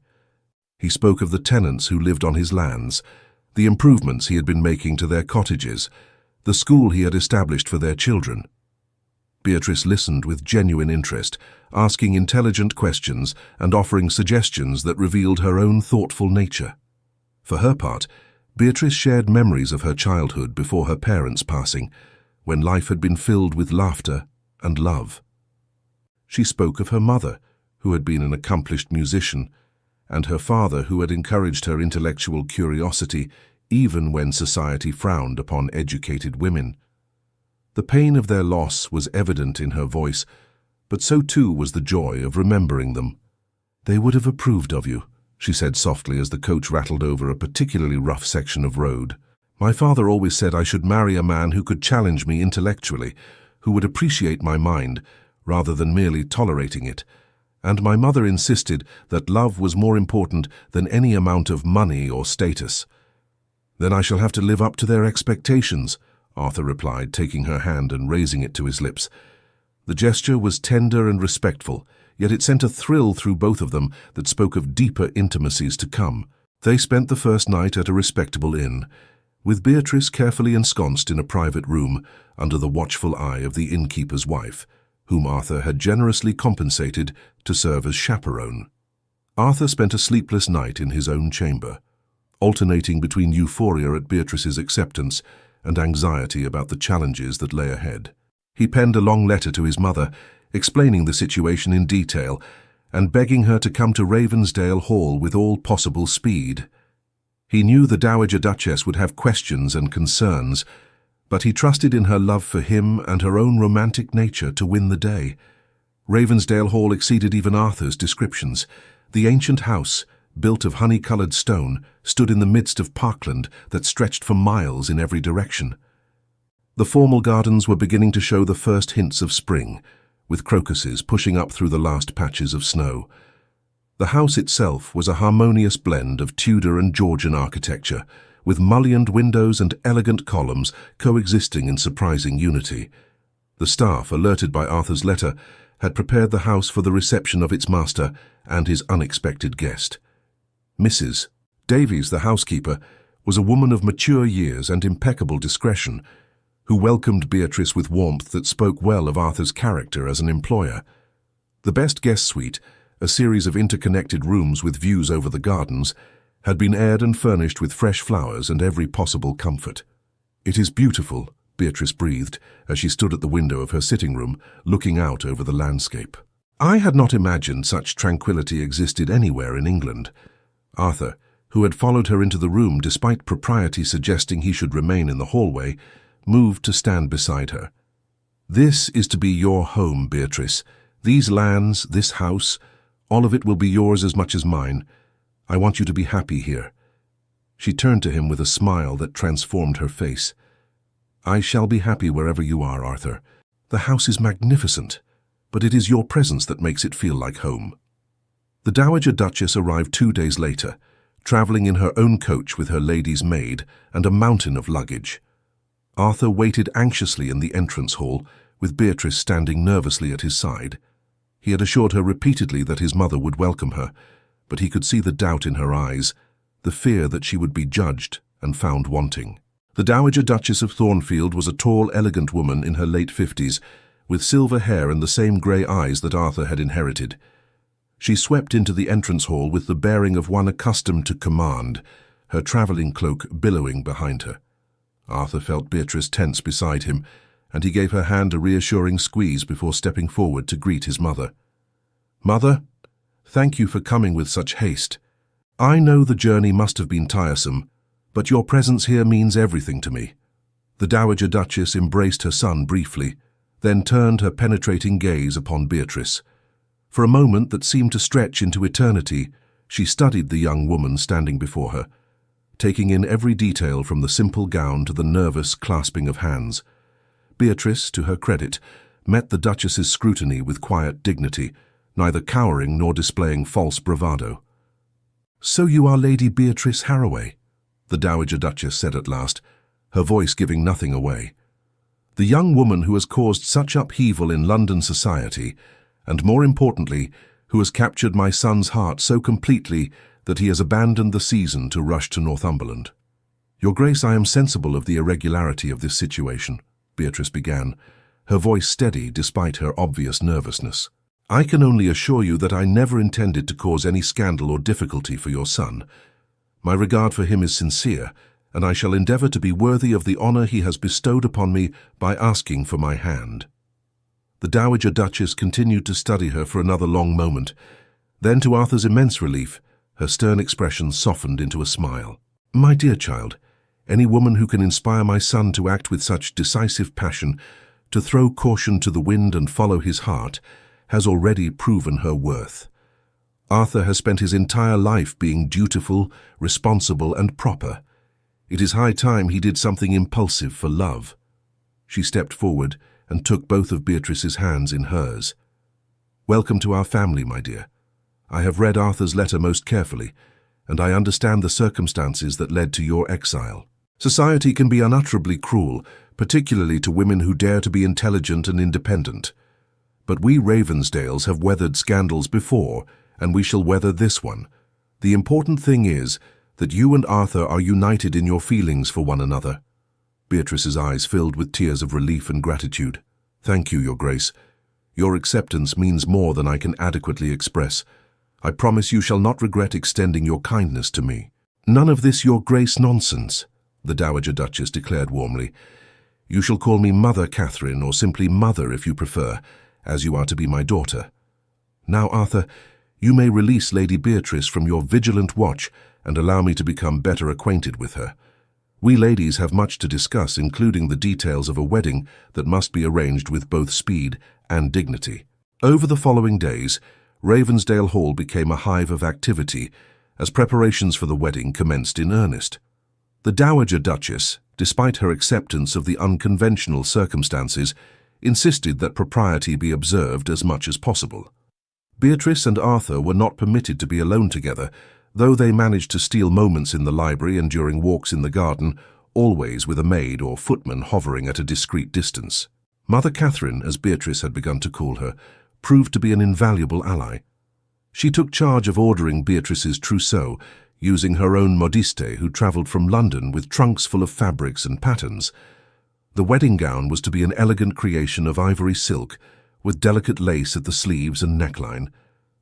He spoke of the tenants who lived on his lands, the improvements he had been making to their cottages, the school he had established for their children. Beatrice listened with genuine interest, asking intelligent questions and offering suggestions that revealed her own thoughtful nature. For her part, Beatrice shared memories of her childhood before her parents' passing, when life had been filled with laughter and love. She spoke of her mother, who had been an accomplished musician, and her father, who had encouraged her intellectual curiosity even when society frowned upon educated women. The pain of their loss was evident in her voice, but so too was the joy of remembering them. "They would have approved of you," she said softly as the coach rattled over a particularly rough section of road. "My father always said I should marry a man who could challenge me intellectually, who would appreciate my mind rather than merely tolerating it. And my mother insisted that love was more important than any amount of money or status." "Then I shall have to live up to their expectations," Arthur replied, taking her hand and raising it to his lips. The gesture was tender and respectful, yet it sent a thrill through both of them that spoke of deeper intimacies to come. They spent the first night at a respectable inn, with Beatrice carefully ensconced in a private room under the watchful eye of the innkeeper's wife, whom Arthur had generously compensated to serve as chaperone. Arthur spent a sleepless night in his own chamber, alternating between euphoria at Beatrice's acceptance and anxiety about the challenges that lay ahead. He penned a long letter to his mother, explaining the situation in detail and begging her to come to Ravensdale Hall with all possible speed. He knew the Dowager Duchess would have questions and concerns, but he trusted in her love for him and her own romantic nature to win the day. Ravensdale Hall exceeded even Arthur's descriptions. The ancient house, built of honey-coloured stone, stood in the midst of parkland that stretched for miles in every direction. The formal gardens were beginning to show the first hints of spring, with crocuses pushing up through the last patches of snow. The house itself was a harmonious blend of Tudor and Georgian architecture, with mullioned windows and elegant columns coexisting in surprising unity. The staff, alerted by Arthur's letter, had prepared the house for the reception of its master and his unexpected guest. Mrs. Davies, the housekeeper, was a woman of mature years and impeccable discretion, who welcomed Beatrice with warmth that spoke well of Arthur's character as an employer. The best guest suite, a series of interconnected rooms with views over the gardens, had been aired and furnished with fresh flowers and every possible comfort. "It is beautiful," Beatrice breathed as she stood at the window of her sitting room, looking out over the landscape. "I had not imagined such tranquility existed anywhere in England." Arthur, who had followed her into the room despite propriety suggesting he should remain in the hallway, moved to stand beside her. "This is to be your home, Beatrice. These lands, this house, all of it will be yours as much as mine. I want you to be happy here." She turned to him with a smile that transformed her face. "I shall be happy wherever you are, Arthur. The house is magnificent, but it is your presence that makes it feel like home." The Dowager Duchess arrived 2 days later, travelling in her own coach with her lady's maid and a mountain of luggage. Arthur waited anxiously in the entrance hall, with Beatrice standing nervously at his side. He had assured her repeatedly that his mother would welcome her, but he could see the doubt in her eyes, the fear that she would be judged and found wanting. The Dowager Duchess of Thornfield was a tall, elegant woman in her late 50s, with silver hair and the same grey eyes that Arthur had inherited. She swept into the entrance hall with the bearing of one accustomed to command, her travelling cloak billowing behind her. Arthur felt Beatrice tense beside him, and he gave her hand a reassuring squeeze before stepping forward to greet his mother. "Mother, thank you for coming with such haste. I know the journey must have been tiresome, but your presence here means everything to me." The Dowager Duchess embraced her son briefly, then turned her penetrating gaze upon Beatrice. For a moment that seemed to stretch into eternity, she studied the young woman standing before her, taking in every detail from the simple gown to the nervous clasping of hands. Beatrice, to her credit, met the Duchess's scrutiny with quiet dignity, neither cowering nor displaying false bravado. "So you are Lady Beatrice Haraway," the Dowager Duchess said at last, her voice giving nothing away. "The young woman who has caused such upheaval in London society, and more importantly, who has captured my son's heart so completely that he has abandoned the season to rush to Northumberland." "Your Grace, I am sensible of the irregularity of this situation," Beatrice began, her voice steady despite her obvious nervousness. "I can only assure you that I never intended to cause any scandal or difficulty for your son. My regard for him is sincere, and I shall endeavour to be worthy of the honour he has bestowed upon me by asking for my hand." The Dowager Duchess continued to study her for another long moment. Then, to Arthur's immense relief, her stern expression softened into a smile. "My dear child, any woman who can inspire my son to act with such decisive passion, to throw caution to the wind and follow his heart, has already proven her worth. Arthur has spent his entire life being dutiful, responsible, and proper. It is high time he did something impulsive for love." She stepped forward and took both of Beatrice's hands in hers. "Welcome to our family, my dear. I have read Arthur's letter most carefully, and I understand the circumstances that led to your exile. Society can be unutterably cruel, particularly to women who dare to be intelligent and independent. But we Ravensdales have weathered scandals before, and we shall weather this one. The important thing is that you and Arthur are united in your feelings for one another." Beatrice's eyes filled with tears of relief and gratitude. "Thank you, Your Grace. Your acceptance means more than I can adequately express. I promise you shall not regret extending your kindness to me." "None of this Your Grace nonsense," the Dowager Duchess declared warmly. "You shall call me Mother Catherine, or simply Mother if you prefer, as you are to be my daughter. Now, Arthur, you may release Lady Beatrice from your vigilant watch and allow me to become better acquainted with her. We ladies have much to discuss, including the details of a wedding that must be arranged with both speed and dignity." Over the following days, Ravensdale Hall became a hive of activity as preparations for the wedding commenced in earnest. The Dowager Duchess, despite her acceptance of the unconventional circumstances, insisted that propriety be observed as much as possible. Beatrice and Arthur were not permitted to be alone together, though they managed to steal moments in the library and during walks in the garden, always with a maid or footman hovering at a discreet distance. Mother Catherine, as Beatrice had begun to call her, proved to be an invaluable ally. She took charge of ordering Beatrice's trousseau, using her own modiste who travelled from London with trunks full of fabrics and patterns. The wedding gown was to be an elegant creation of ivory silk, with delicate lace at the sleeves and neckline,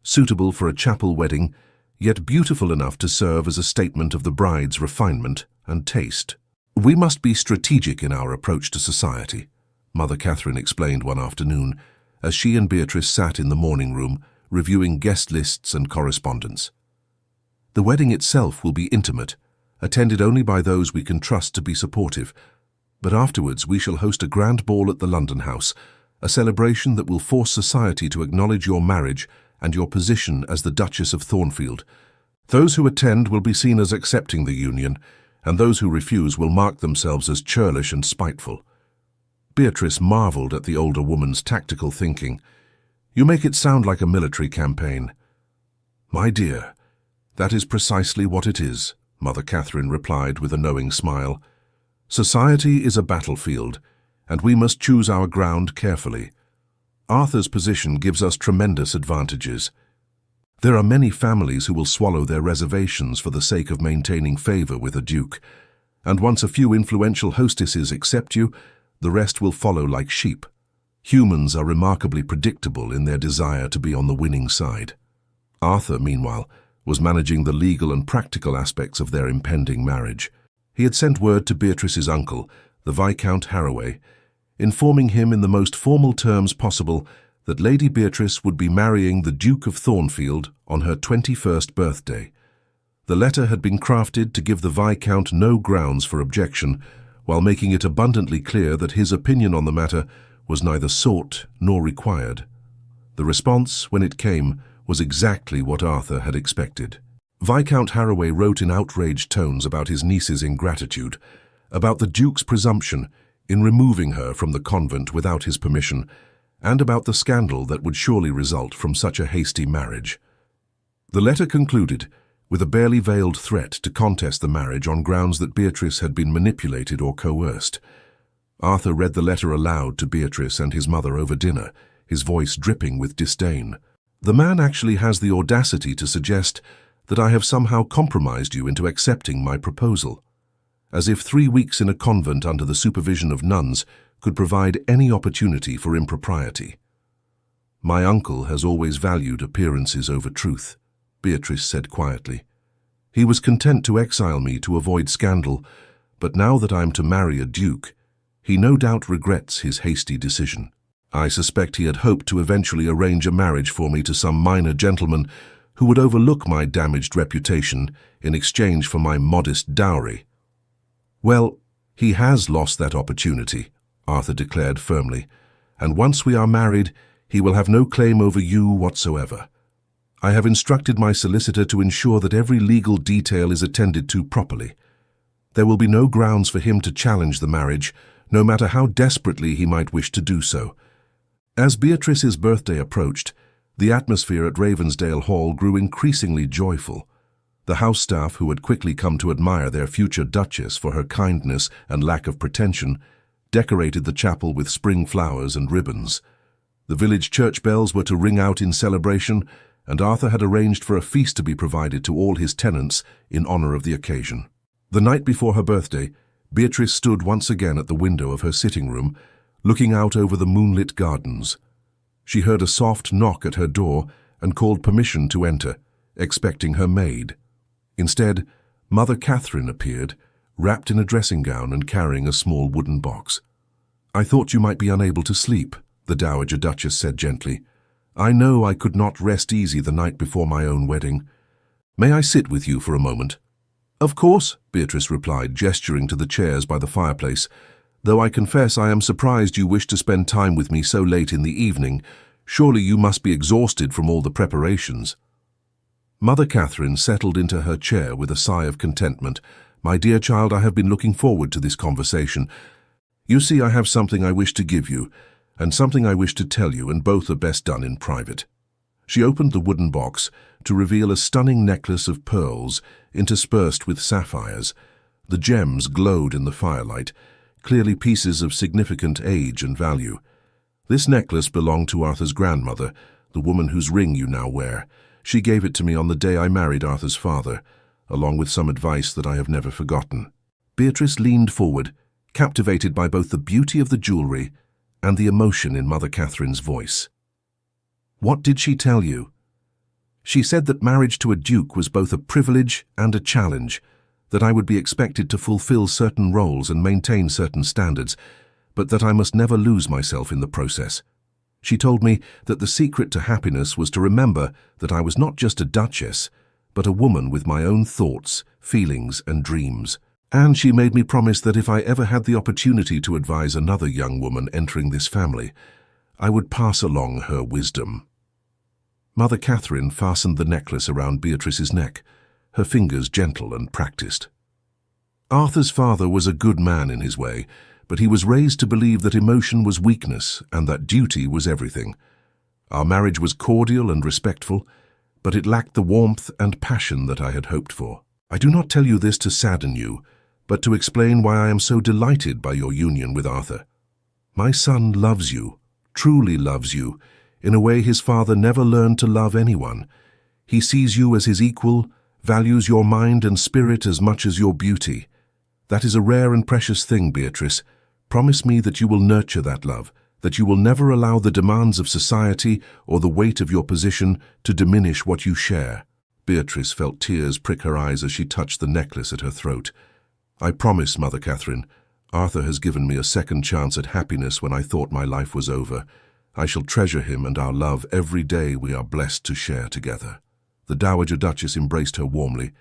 suitable for a chapel wedding, yet beautiful enough to serve as a statement of the bride's refinement and taste. "We must be strategic in our approach to society," Mother Catherine explained one afternoon, as she and Beatrice sat in the morning room, reviewing guest lists and correspondence. "The wedding itself will be intimate, attended only by those we can trust to be supportive, but afterwards we shall host a grand ball at the London house, a celebration that will force society to acknowledge your marriage and your position as the Duchess of Thornfield. Those who attend will be seen as accepting the union, and those who refuse will mark themselves as churlish and spiteful." Beatrice marvelled at the older woman's tactical thinking. "You make it sound like a military campaign." "My dear, that is precisely what it is," Mother Catherine replied with a knowing smile. "Society is a battlefield, and we must choose our ground carefully. Arthur's position gives us tremendous advantages. There are many families who will swallow their reservations for the sake of maintaining favour with a duke, and once a few influential hostesses accept you, the rest will follow like sheep. Humans are remarkably predictable in their desire to be on the winning side." Arthur, meanwhile, was managing the legal and practical aspects of their impending marriage. He had sent word to Beatrice's uncle, the Viscount Harroway, informing him in the most formal terms possible that Lady Beatrice would be marrying the Duke of Thornfield on her 21st birthday. The letter had been crafted to give the Viscount no grounds for objection, while making it abundantly clear that his opinion on the matter was neither sought nor required. The response, when it came, was exactly what Arthur had expected. Viscount Harroway wrote in outraged tones about his niece's ingratitude, about the Duke's presumption in removing her from the convent without his permission, and about the scandal that would surely result from such a hasty marriage. The letter concluded with a barely veiled threat to contest the marriage on grounds that Beatrice had been manipulated or coerced. Arthur read the letter aloud to Beatrice and his mother over dinner, his voice dripping with disdain. "The man actually has the audacity to suggest that I have somehow compromised you into accepting my proposal, as if 3 weeks in a convent under the supervision of nuns could provide any opportunity for impropriety." "My uncle has always valued appearances over truth," Beatrice said quietly. "He was content to exile me to avoid scandal, but now that I am to marry a duke, he no doubt regrets his hasty decision. I suspect he had hoped to eventually arrange a marriage for me to some minor gentleman who would overlook my damaged reputation in exchange for my modest dowry." "Well, he has lost that opportunity," Arthur declared firmly, "and once we are married, he will have no claim over you whatsoever. I have instructed my solicitor to ensure that every legal detail is attended to properly. There will be no grounds for him to challenge the marriage, no matter how desperately he might wish to do so." As Beatrice's birthday approached, the atmosphere at Ravensdale Hall grew increasingly joyful. The house staff, who had quickly come to admire their future duchess for her kindness and lack of pretension, decorated the chapel with spring flowers and ribbons. The village church bells were to ring out in celebration, and Arthur had arranged for a feast to be provided to all his tenants in honor of the occasion. The night before her birthday, Beatrice stood once again at the window of her sitting room, looking out over the moonlit gardens. She heard a soft knock at her door and called permission to enter, expecting her maid. Instead, Mother Catherine appeared, wrapped in a dressing gown and carrying a small wooden box. "I thought you might be unable to sleep," the Dowager Duchess said gently. "I know I could not rest easy the night before my own wedding. May I sit with you for a moment?" "Of course," Beatrice replied, gesturing to the chairs by the fireplace, "though I confess I am surprised you wish to spend time with me so late in the evening. Surely you must be exhausted from all the preparations." Mother Catherine settled into her chair with a sigh of contentment. "My dear child, I have been looking forward to this conversation. You see, I have something I wish to give you, and something I wish to tell you, and both are best done in private." She opened the wooden box to reveal a stunning necklace of pearls interspersed with sapphires. The gems glowed in the firelight, clearly pieces of significant age and value. "This necklace belonged to Arthur's grandmother, the woman whose ring you now wear. She gave it to me on the day I married Arthur's father, along with some advice that I have never forgotten." Beatrice leaned forward, captivated by both the beauty of the jewelry and the emotion in Mother Catherine's voice. "What did she tell you?" "She said that marriage to a duke was both a privilege and a challenge, that I would be expected to fulfill certain roles and maintain certain standards, but that I must never lose myself in the process. She told me that the secret to happiness was to remember that I was not just a duchess, but a woman with my own thoughts, feelings, and dreams. And she made me promise that if I ever had the opportunity to advise another young woman entering this family, I would pass along her wisdom." Mother Catherine fastened the necklace around Beatrice's neck, her fingers gentle and practiced. "Arthur's father was a good man in his way, but he was raised to believe that emotion was weakness and that duty was everything. Our marriage was cordial and respectful, but it lacked the warmth and passion that I had hoped for. I do not tell you this to sadden you, but to explain why I am so delighted by your union with Arthur. My son loves you, truly loves you, in a way his father never learned to love anyone. He sees you as his equal, values your mind and spirit as much as your beauty. That is a rare and precious thing, Beatrice. Promise me that you will nurture that love, that you will never allow the demands of society or the weight of your position to diminish what you share." Beatrice felt tears prick her eyes as she touched the necklace at her throat. "I promise, Mother Catherine. Arthur has given me a second chance at happiness when I thought my life was over. I shall treasure him and our love every day we are blessed to share together." The Dowager Duchess embraced her warmly.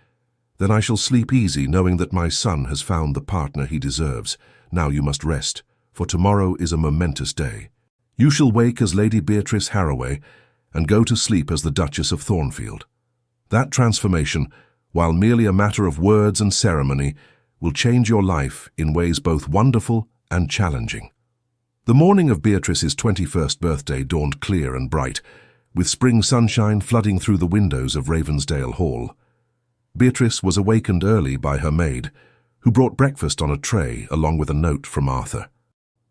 "Then I shall sleep easy knowing that my son has found the partner he deserves. Now you must rest, for tomorrow is a momentous day. You shall wake as Lady Beatrice Haraway and go to sleep as the Duchess of Thornfield. That transformation, while merely a matter of words and ceremony, will change your life in ways both wonderful and challenging." The morning of Beatrice's 21st birthday dawned clear and bright, with spring sunshine flooding through the windows of Ravensdale Hall. Beatrice was awakened early by her maid, who brought breakfast on a tray along with a note from Arthur.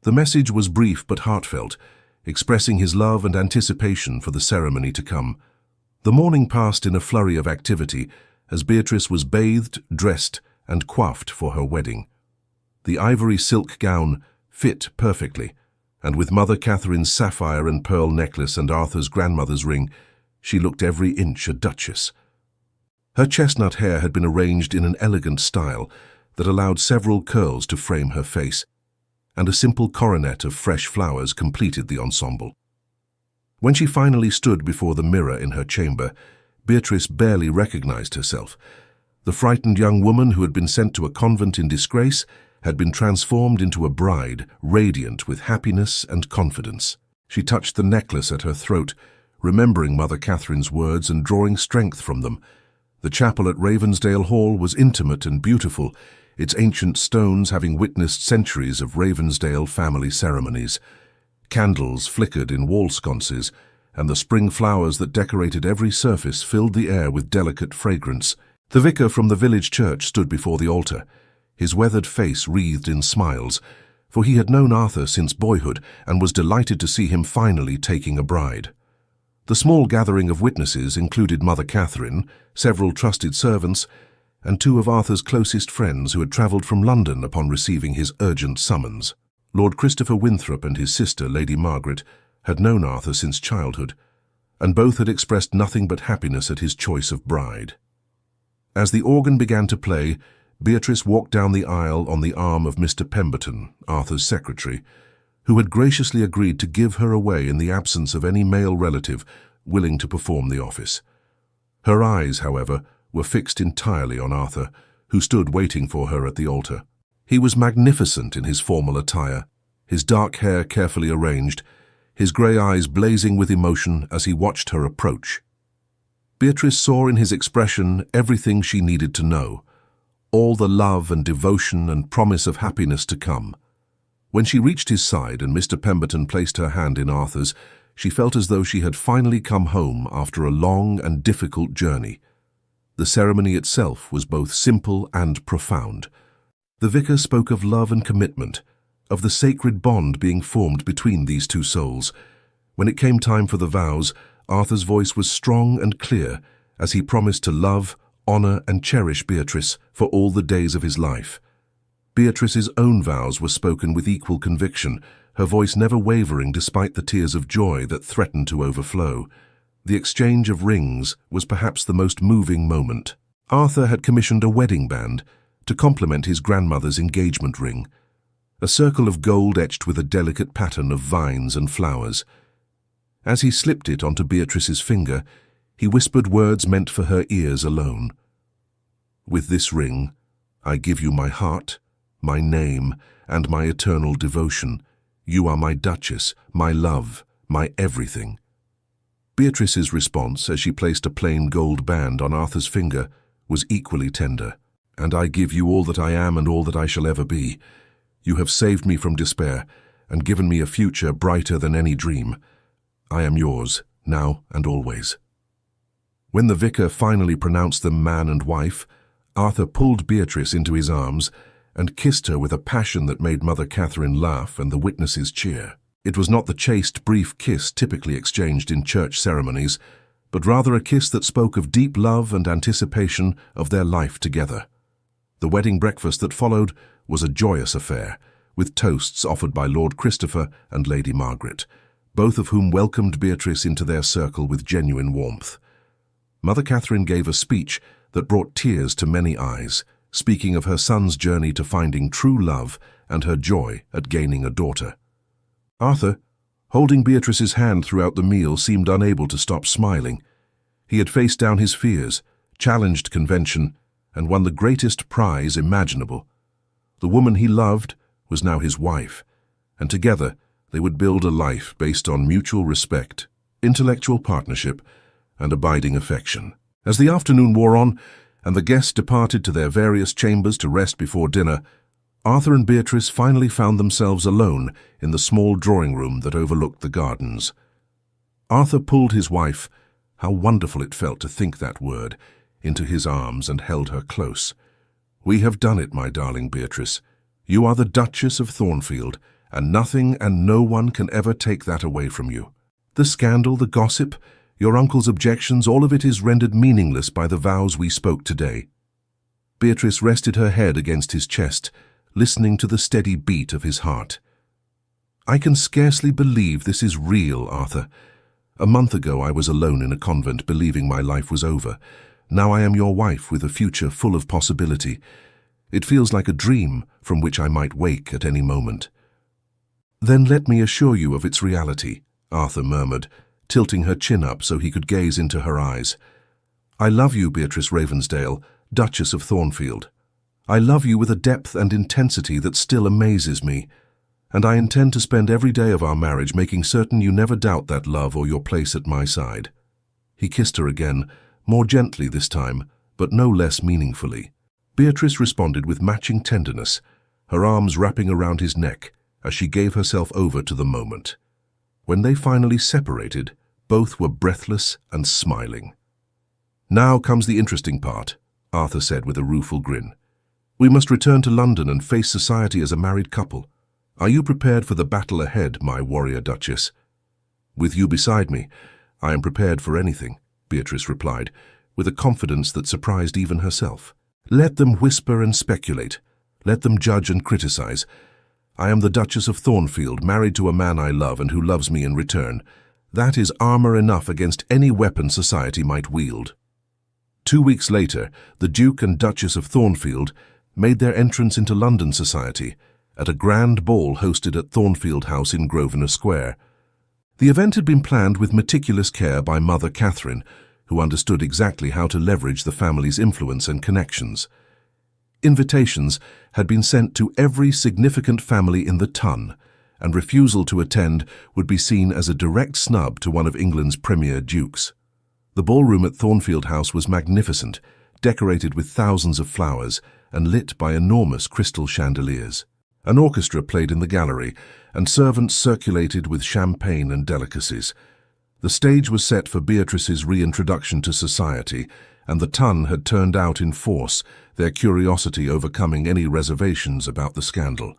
The message was brief but heartfelt, expressing his love and anticipation for the ceremony to come. The morning passed in a flurry of activity as Beatrice was bathed, dressed, and coiffed for her wedding. The ivory silk gown fit perfectly, and with Mother Catherine's sapphire and pearl necklace and Arthur's grandmother's ring, she looked every inch a duchess. Her chestnut hair had been arranged in an elegant style that allowed several curls to frame her face, and a simple coronet of fresh flowers completed the ensemble. When she finally stood before the mirror in her chamber, Beatrice barely recognized herself. The frightened young woman who had been sent to a convent in disgrace had been transformed into a bride, radiant with happiness and confidence. She touched the necklace at her throat, remembering Mother Catherine's words and drawing strength from them. The chapel at Ravensdale Hall was intimate and beautiful, its ancient stones having witnessed centuries of Ravensdale family ceremonies. Candles flickered in wall sconces, and the spring flowers that decorated every surface filled the air with delicate fragrance. The vicar from the village church stood before the altar, his weathered face wreathed in smiles, for he had known Arthur since boyhood and was delighted to see him finally taking a bride. The small gathering of witnesses included Mother Catherine, several trusted servants, and two of Arthur's closest friends who had travelled from London upon receiving his urgent summons. Lord Christopher Winthrop and his sister, Lady Margaret, had known Arthur since childhood, and both had expressed nothing but happiness at his choice of bride. As the organ began to play, Beatrice walked down the aisle on the arm of Mr. Pemberton, Arthur's secretary, who had graciously agreed to give her away in the absence of any male relative willing to perform the office. Her eyes, however, were fixed entirely on Arthur, who stood waiting for her at the altar. He was magnificent in his formal attire, his dark hair carefully arranged, his grey eyes blazing with emotion as he watched her approach. Beatrice saw in his expression everything she needed to know, all the love and devotion and promise of happiness to come. When she reached his side and Mr. Pemberton placed her hand in Arthur's, she felt as though she had finally come home after a long and difficult journey. The ceremony itself was both simple and profound. The vicar spoke of love and commitment, of the sacred bond being formed between these two souls. When it came time for the vows, Arthur's voice was strong and clear as he promised to love, honor, and cherish Beatrice for all the days of his life. Beatrice's own vows were spoken with equal conviction, her voice never wavering despite the tears of joy that threatened to overflow. The exchange of rings was perhaps the most moving moment. Arthur had commissioned a wedding band to complement his grandmother's engagement ring, a circle of gold etched with a delicate pattern of vines and flowers. As he slipped it onto Beatrice's finger, he whispered words meant for her ears alone. "With this ring, I give you my heart, my name, and my eternal devotion. You are my Duchess, my love, my everything." Beatrice's response, as she placed a plain gold band on Arthur's finger, was equally tender. "And I give you all that I am and all that I shall ever be. You have saved me from despair and given me a future brighter than any dream. I am yours, now and always." When the vicar finally pronounced them man and wife, Arthur pulled Beatrice into his arms and kissed her with a passion that made Mother Catherine laugh and the witnesses cheer. It was not the chaste, brief kiss typically exchanged in church ceremonies, but rather a kiss that spoke of deep love and anticipation of their life together. The wedding breakfast that followed was a joyous affair, with toasts offered by Lord Christopher and Lady Margaret, both of whom welcomed Beatrice into their circle with genuine warmth. Mother Catherine gave a speech that brought tears to many eyes, speaking of her son's journey to finding true love and her joy at gaining a daughter. Arthur, holding Beatrice's hand throughout the meal, seemed unable to stop smiling. He had faced down his fears, challenged convention, and won the greatest prize imaginable. The woman he loved was now his wife, and together they would build a life based on mutual respect, intellectual partnership, and abiding affection. As the afternoon wore on, and the guests departed to their various chambers to rest before dinner, Arthur and Beatrice finally found themselves alone in the small drawing room that overlooked the gardens. Arthur pulled his wife, how wonderful it felt to think that word, into his arms and held her close. "We have done it, my darling Beatrice. You are the Duchess of Thornfield, and nothing and no one can ever take that away from you. The scandal, the gossip, your uncle's objections, all of it is rendered meaningless by the vows we spoke today." Beatrice rested her head against his chest, listening to the steady beat of his heart. "I can scarcely believe this is real, Arthur. A month ago I was alone in a convent, believing my life was over. Now I am your wife with a future full of possibility. It feels like a dream from which I might wake at any moment." "Then let me assure you of its reality," Arthur murmured, tilting her chin up so he could gaze into her eyes. "I love you, Beatrice Ravensdale, Duchess of Thornfield. I love you with a depth and intensity that still amazes me, and I intend to spend every day of our marriage making certain you never doubt that love or your place at my side." He kissed her again, more gently this time, but no less meaningfully. Beatrice responded with matching tenderness, her arms wrapping around his neck as she gave herself over to the moment. When they finally separated, both were breathless and smiling. "Now comes the interesting part," Arthur said with a rueful grin. "We must return to London and face society as a married couple. Are you prepared for the battle ahead, my warrior Duchess?" "With you beside me, I am prepared for anything," Beatrice replied, with a confidence that surprised even herself. "Let them whisper and speculate. Let them judge and criticize. I am the Duchess of Thornfield, married to a man I love and who loves me in return. That is armor enough against any weapon society might wield." 2 weeks later, the Duke and Duchess of Thornfield made their entrance into London society at a grand ball hosted at Thornfield House in Grosvenor Square. The event had been planned with meticulous care by Mother Catherine, who understood exactly how to leverage the family's influence and connections. Invitations had been sent to every significant family in the ton, and refusal to attend would be seen as a direct snub to one of England's premier dukes. The ballroom at Thornfield House was magnificent, decorated with thousands of flowers and lit by enormous crystal chandeliers. An orchestra played in the gallery, and servants circulated with champagne and delicacies. The stage was set for Beatrice's reintroduction to society, and the ton had turned out in force, their curiosity overcoming any reservations about the scandal.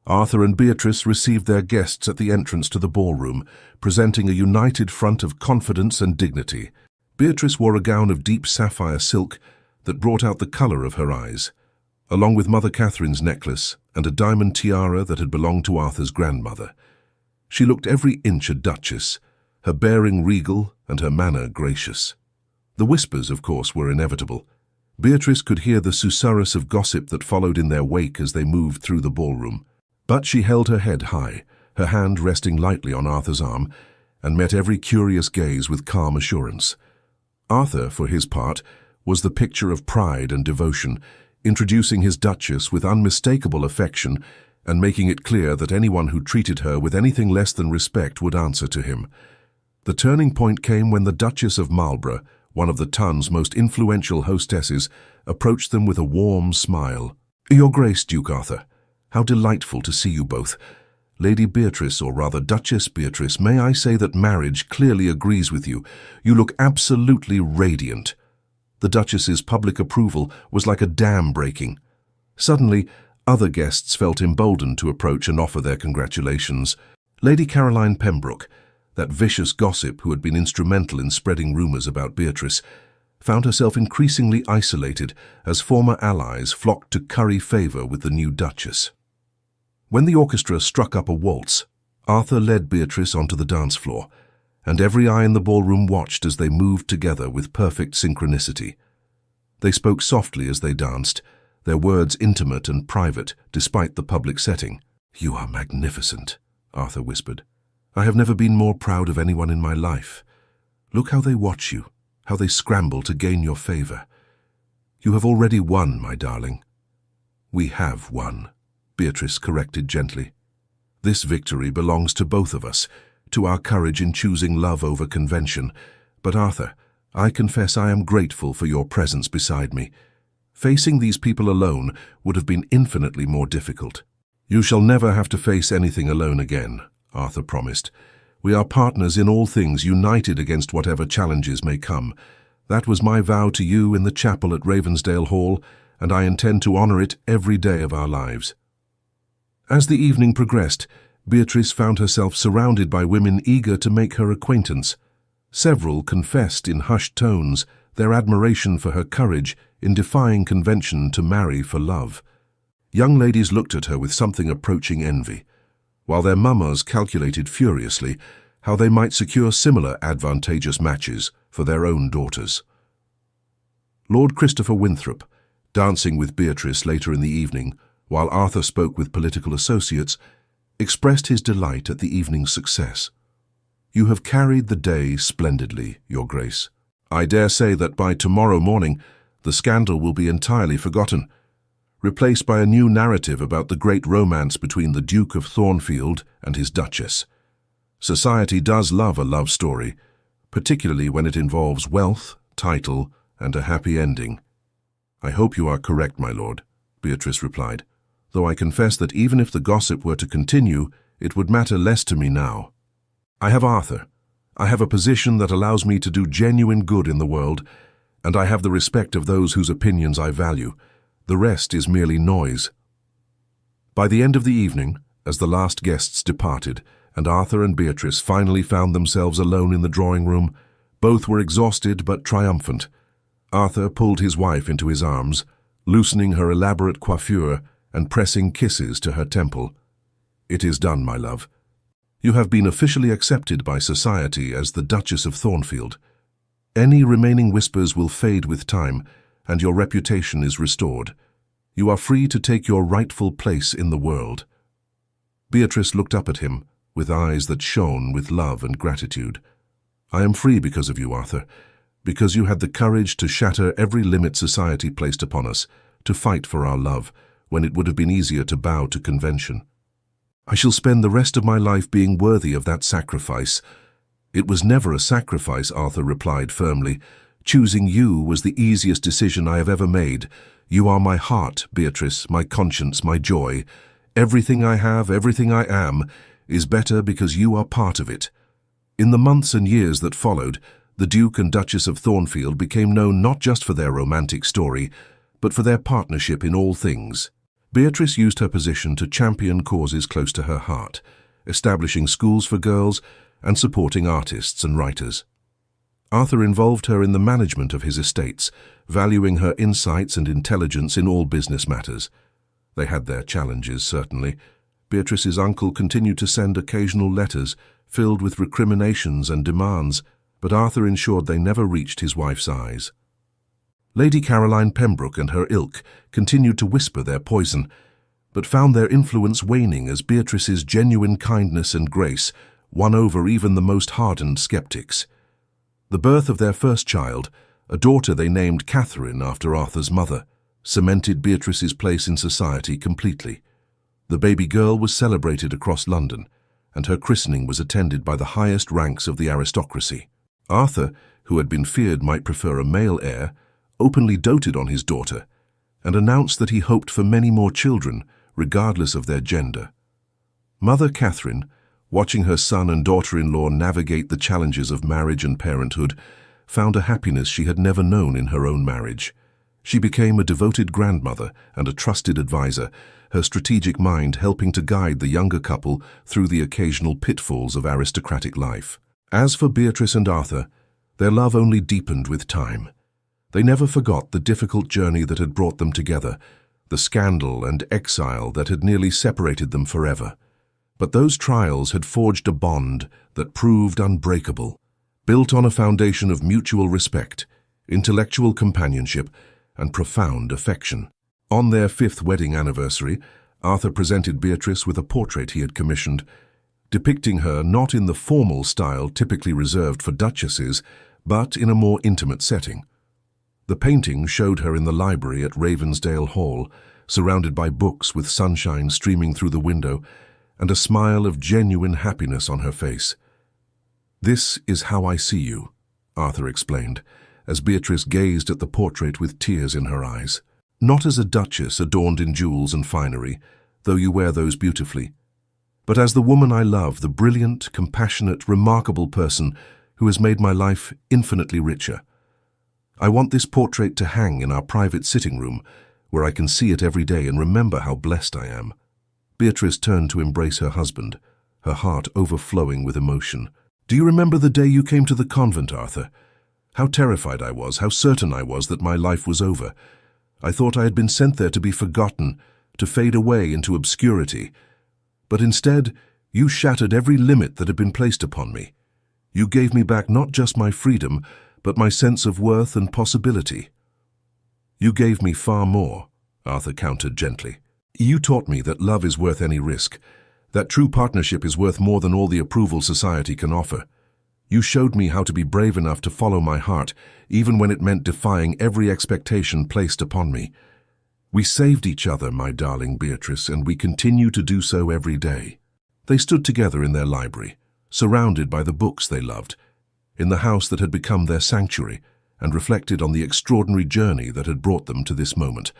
Arthur and Beatrice received their guests at the entrance to the ballroom, presenting a united front of confidence and dignity. Beatrice wore a gown of deep sapphire silk that brought out the colour of her eyes, along with Mother Catherine's necklace and a diamond tiara that had belonged to Arthur's grandmother. She looked every inch a duchess, her bearing regal and her manner gracious. The whispers, of course, were inevitable. Beatrice could hear the susurrus of gossip that followed in their wake as they moved through the ballroom. But she held her head high, her hand resting lightly on Arthur's arm, and met every curious gaze with calm assurance. Arthur, for his part, was the picture of pride and devotion, introducing his duchess with unmistakable affection and making it clear that anyone who treated her with anything less than respect would answer to him. The turning point came when the Duchess of Marlborough, one of the ton's most influential hostesses, approached them with a warm smile. "Your Grace, Duke Arthur, how delightful to see you both. Lady Beatrice, or rather Duchess Beatrice, may I say that marriage clearly agrees with you. You look absolutely radiant." The Duchess's public approval was like a dam breaking. Suddenly, other guests felt emboldened to approach and offer their congratulations. Lady Caroline Pembroke, that vicious gossip who had been instrumental in spreading rumours about Beatrice, found herself increasingly isolated as former allies flocked to curry favour with the new Duchess. When the orchestra struck up a waltz, Arthur led Beatrice onto the dance floor, and every eye in the ballroom watched as they moved together with perfect synchronicity. They spoke softly as they danced, their words intimate and private despite the public setting. "You are magnificent," Arthur whispered. "I have never been more proud of anyone in my life. Look how they watch you, how they scramble to gain your favour. You have already won, my darling." "We have won," Beatrice corrected gently. "This victory belongs to both of us, to our courage in choosing love over convention. But Arthur, I confess I am grateful for your presence beside me. Facing these people alone would have been infinitely more difficult." "You shall never have to face anything alone again," Arthur promised. "We are partners in all things, united against whatever challenges may come. That was my vow to you in the chapel at Ravensdale Hall, and I intend to honour it every day of our lives." As the evening progressed, Beatrice found herself surrounded by women eager to make her acquaintance. Several confessed in hushed tones their admiration for her courage in defying convention to marry for love. Young ladies looked at her with something approaching envy, while their mammas calculated furiously how they might secure similar advantageous matches for their own daughters. Lord Christopher Winthrop, dancing with Beatrice later in the evening, while Arthur spoke with political associates, expressed his delight at the evening's success. "You have carried the day splendidly, Your Grace. I dare say that by tomorrow morning the scandal will be entirely forgotten, replaced by a new narrative about the great romance between the Duke of Thornfield and his Duchess. Society does love a love story, particularly when it involves wealth, title, and a happy ending." "I hope you are correct, my lord," Beatrice replied, "though I confess that even if the gossip were to continue, it would matter less to me now. I have Arthur. I have a position that allows me to do genuine good in the world, and I have the respect of those whose opinions I value. The rest is merely noise." By the end of the evening, as the last guests departed, and Arthur and Beatrice finally found themselves alone in the drawing room, both were exhausted but triumphant. Arthur pulled his wife into his arms, loosening her elaborate coiffure and pressing kisses to her temple. "It is done, my love. You have been officially accepted by society as the Duchess of Thornfield. Any remaining whispers will fade with time, and your reputation is restored. You are free to take your rightful place in the world." Beatrice looked up at him, with eyes that shone with love and gratitude. "I am free because of you, Arthur, because you had the courage to shatter every limit society placed upon us, to fight for our love, when it would have been easier to bow to convention. I shall spend the rest of my life being worthy of that sacrifice." "It was never a sacrifice," Arthur replied firmly. "Choosing you was the easiest decision I have ever made. You are my heart, Beatrice, my conscience, my joy. Everything I have, everything I am, is better because you are part of it. In the months and years that followed, the Duke and Duchess of Thornfield became known not just for their romantic story, but for their partnership in all things. Beatrice used her position to champion causes close to her heart, establishing schools for girls and supporting artists and writers. Arthur involved her in the management of his estates, valuing her insights and intelligence in all business matters. They had their challenges, certainly. Beatrice's uncle continued to send occasional letters, filled with recriminations and demands, but Arthur ensured they never reached his wife's eyes. Lady Caroline Pembroke and her ilk continued to whisper their poison, but found their influence waning as Beatrice's genuine kindness and grace won over even the most hardened skeptics. The birth of their first child, a daughter they named Catherine after Arthur's mother, cemented Beatrice's place in society completely. The baby girl was celebrated across London, and her christening was attended by the highest ranks of the aristocracy. Arthur, who had been feared might prefer a male heir, openly doted on his daughter, and announced that he hoped for many more children, regardless of their gender. Mother Catherine, watching her son and daughter-in-law navigate the challenges of marriage and parenthood, found a happiness she had never known in her own marriage. She became a devoted grandmother and a trusted advisor, her strategic mind helping to guide the younger couple through the occasional pitfalls of aristocratic life. As for Beatrice and Arthur, their love only deepened with time. They never forgot the difficult journey that had brought them together, the scandal and exile that had nearly separated them forever. But those trials had forged a bond that proved unbreakable, built on a foundation of mutual respect, intellectual companionship, and profound affection. On their 5th wedding anniversary, Arthur presented Beatrice with a portrait he had commissioned, depicting her not in the formal style typically reserved for duchesses, but in a more intimate setting. The painting showed her in the library at Ravensdale Hall, surrounded by books with sunshine streaming through the window, and a smile of genuine happiness on her face. "This is how I see you," Arthur explained, as Beatrice gazed at the portrait with tears in her eyes. "Not as a duchess adorned in jewels and finery, though you wear those beautifully, but as the woman I love, the brilliant, compassionate, remarkable person who has made my life infinitely richer. I want this portrait to hang in our private sitting room, where I can see it every day and remember how blessed I am." Beatrice turned to embrace her husband, her heart overflowing with emotion. "Do you remember the day you came to the convent, Arthur? How terrified I was, how certain I was that my life was over. I thought I had been sent there to be forgotten, to fade away into obscurity. But instead, you shattered every limit that had been placed upon me. You gave me back not just my freedom, but my sense of worth and possibility." "You gave me far more," Arthur countered gently. "You taught me that love is worth any risk, that true partnership is worth more than all the approval society can offer. You showed me how to be brave enough to follow my heart, even when it meant defying every expectation placed upon me. We saved each other, my darling Beatrice, and we continue to do so every day." They stood together in their library, surrounded by the books they loved, in the house that had become their sanctuary, and reflected on the extraordinary journey that had brought them to this moment.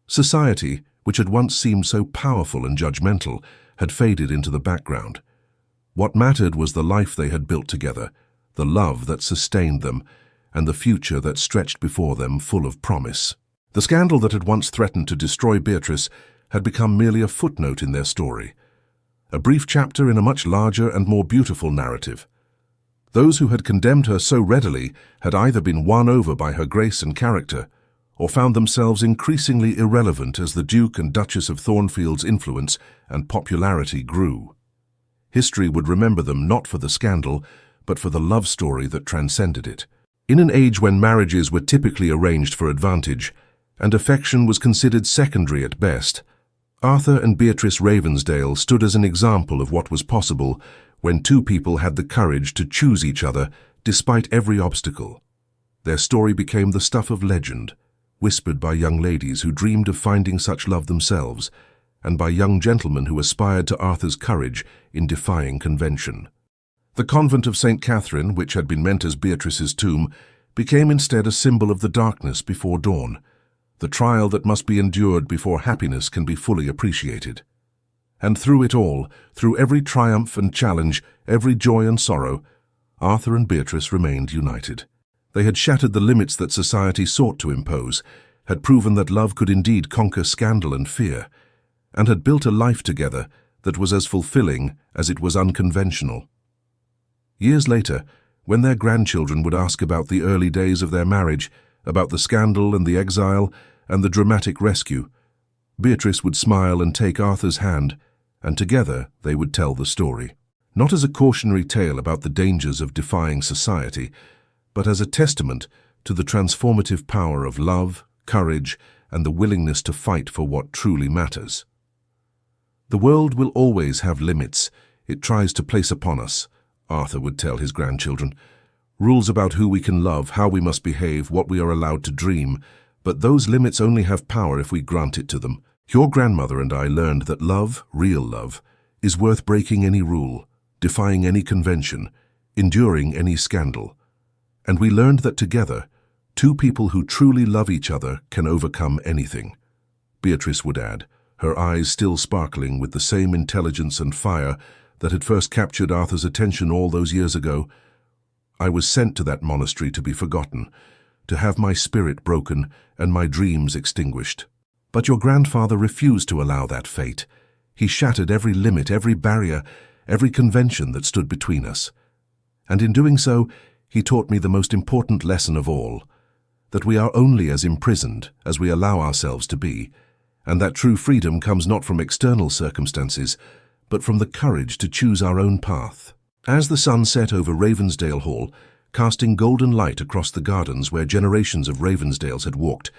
Society, which had once seemed so powerful and judgmental, had faded into the background. What mattered was the life they had built together, the love that sustained them, and the future that stretched before them full of promise. The scandal that had once threatened to destroy Beatrice had become merely a footnote in their story, a brief chapter in a much larger and more beautiful narrative. Those who had condemned her so readily had either been won over by her grace and character, or found themselves increasingly irrelevant as the Duke and Duchess of Thornfield's influence and popularity grew. History would remember them not for the scandal, but for the love story that transcended it. In an age when marriages were typically arranged for advantage, and affection was considered secondary at best, Arthur and Beatrice Ravensdale stood as an example of what was possible when two people had the courage to choose each other despite every obstacle. Their story became the stuff of legend, whispered by young ladies who dreamed of finding such love themselves, and by young gentlemen who aspired to Arthur's courage in defying convention. The convent of St. Catherine, which had been meant as Beatrice's tomb, became instead a symbol of the darkness before dawn, the trial that must be endured before happiness can be fully appreciated. And through it all, through every triumph and challenge, every joy and sorrow, Arthur and Beatrice remained united. They had shattered the limits that society sought to impose, had proven that love could indeed conquer scandal and fear, and had built a life together that was as fulfilling as it was unconventional. Years later, when their grandchildren would ask about the early days of their marriage, about the scandal and the exile and the dramatic rescue, Beatrice would smile and take Arthur's hand, and together they would tell the story. Not as a cautionary tale about the dangers of defying society, but as a testament to the transformative power of love, courage, and the willingness to fight for what truly matters. The world will always have limits it tries to place upon us, Arthur would tell his grandchildren. Rules about who we can love, how we must behave, what we are allowed to dream, but those limits only have power if we grant it to them. Your grandmother and I learned that love, real love, is worth breaking any rule, defying any convention, enduring any scandal. And we learned that together, two people who truly love each other can overcome anything. Beatrice would add, her eyes still sparkling with the same intelligence and fire that had first captured Arthur's attention all those years ago. I was sent to that monastery to be forgotten, to have my spirit broken and my dreams extinguished. But your grandfather refused to allow that fate. He shattered every limit, every barrier, every convention that stood between us. And in doing so, he taught me the most important lesson of all, that we are only as imprisoned as we allow ourselves to be, and that true freedom comes not from external circumstances, but from the courage to choose our own path. As the sun set over Ravensdale Hall, casting golden light across the gardens where generations of Ravensdales had walked,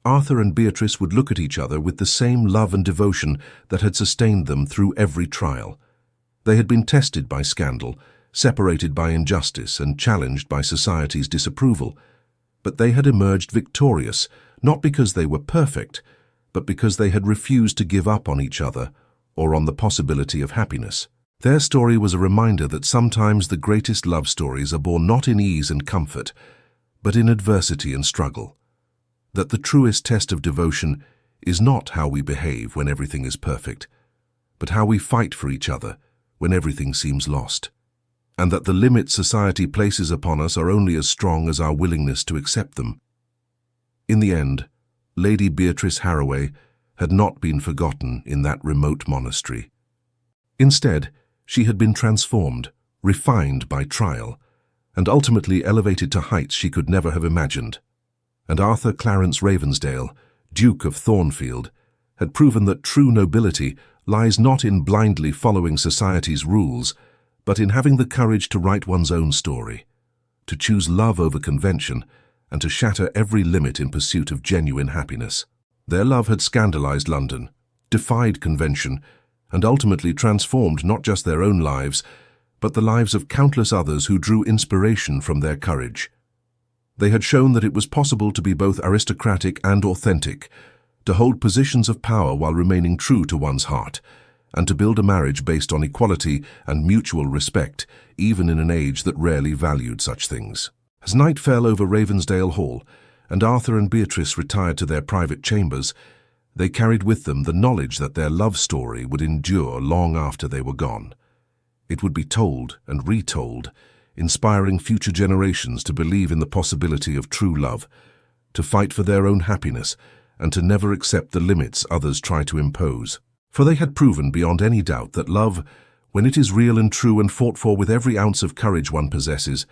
Arthur and Beatrice would look at each other with the same love and devotion that had sustained them through every trial. They had been tested by scandal, separated by injustice, and challenged by society's disapproval. But they had emerged victorious, not because they were perfect, but because they had refused to give up on each other or on the possibility of happiness. Their story was a reminder that sometimes the greatest love stories are born not in ease and comfort, but in adversity and struggle. That the truest test of devotion is not how we behave when everything is perfect, but how we fight for each other when everything seems lost. And that the limits society places upon us are only as strong as our willingness to accept them. In the end, Lady Beatrice Haraway had not been forgotten in that remote monastery. Instead, she had been transformed, refined by trial, and ultimately elevated to heights she could never have imagined. And Arthur Clarence Ravensdale, Duke of Thornfield, had proven that true nobility lies not in blindly following society's rules, but in having the courage to write one's own story, to choose love over convention, and to shatter every limit in pursuit of genuine happiness. Their love had scandalized London, defied convention, and ultimately transformed not just their own lives, but the lives of countless others who drew inspiration from their courage. They had shown that it was possible to be both aristocratic and authentic, to hold positions of power while remaining true to one's heart, and to build a marriage based on equality and mutual respect, even in an age that rarely valued such things. As night fell over Ravensdale Hall, and Arthur and Beatrice retired to their private chambers, they carried with them the knowledge that their love story would endure long after they were gone. It would be told and retold, inspiring future generations to believe in the possibility of true love, to fight for their own happiness, and to never accept the limits others try to impose. For they had proven beyond any doubt that love, when it is real and true and fought for with every ounce of courage one possesses,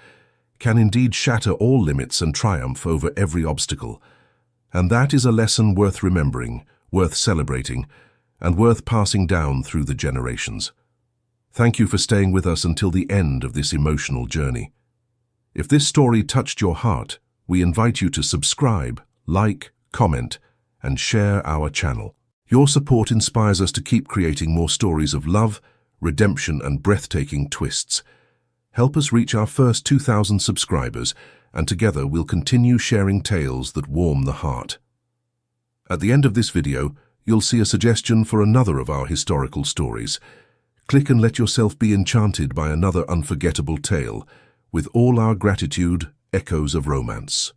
can indeed shatter all limits and triumph over every obstacle. And that is a lesson worth remembering, worth celebrating, and worth passing down through the generations. Thank you for staying with us until the end of this emotional journey. If this story touched your heart, we invite you to subscribe, like, comment, and share our channel. Your support inspires us to keep creating more stories of love, redemption, and breathtaking twists. Help us reach our first 2,000 subscribers, and together we'll continue sharing tales that warm the heart. At the end of this video, you'll see a suggestion for another of our historical stories. Click and let yourself be enchanted by another unforgettable tale, with all our gratitude, echoes of romance.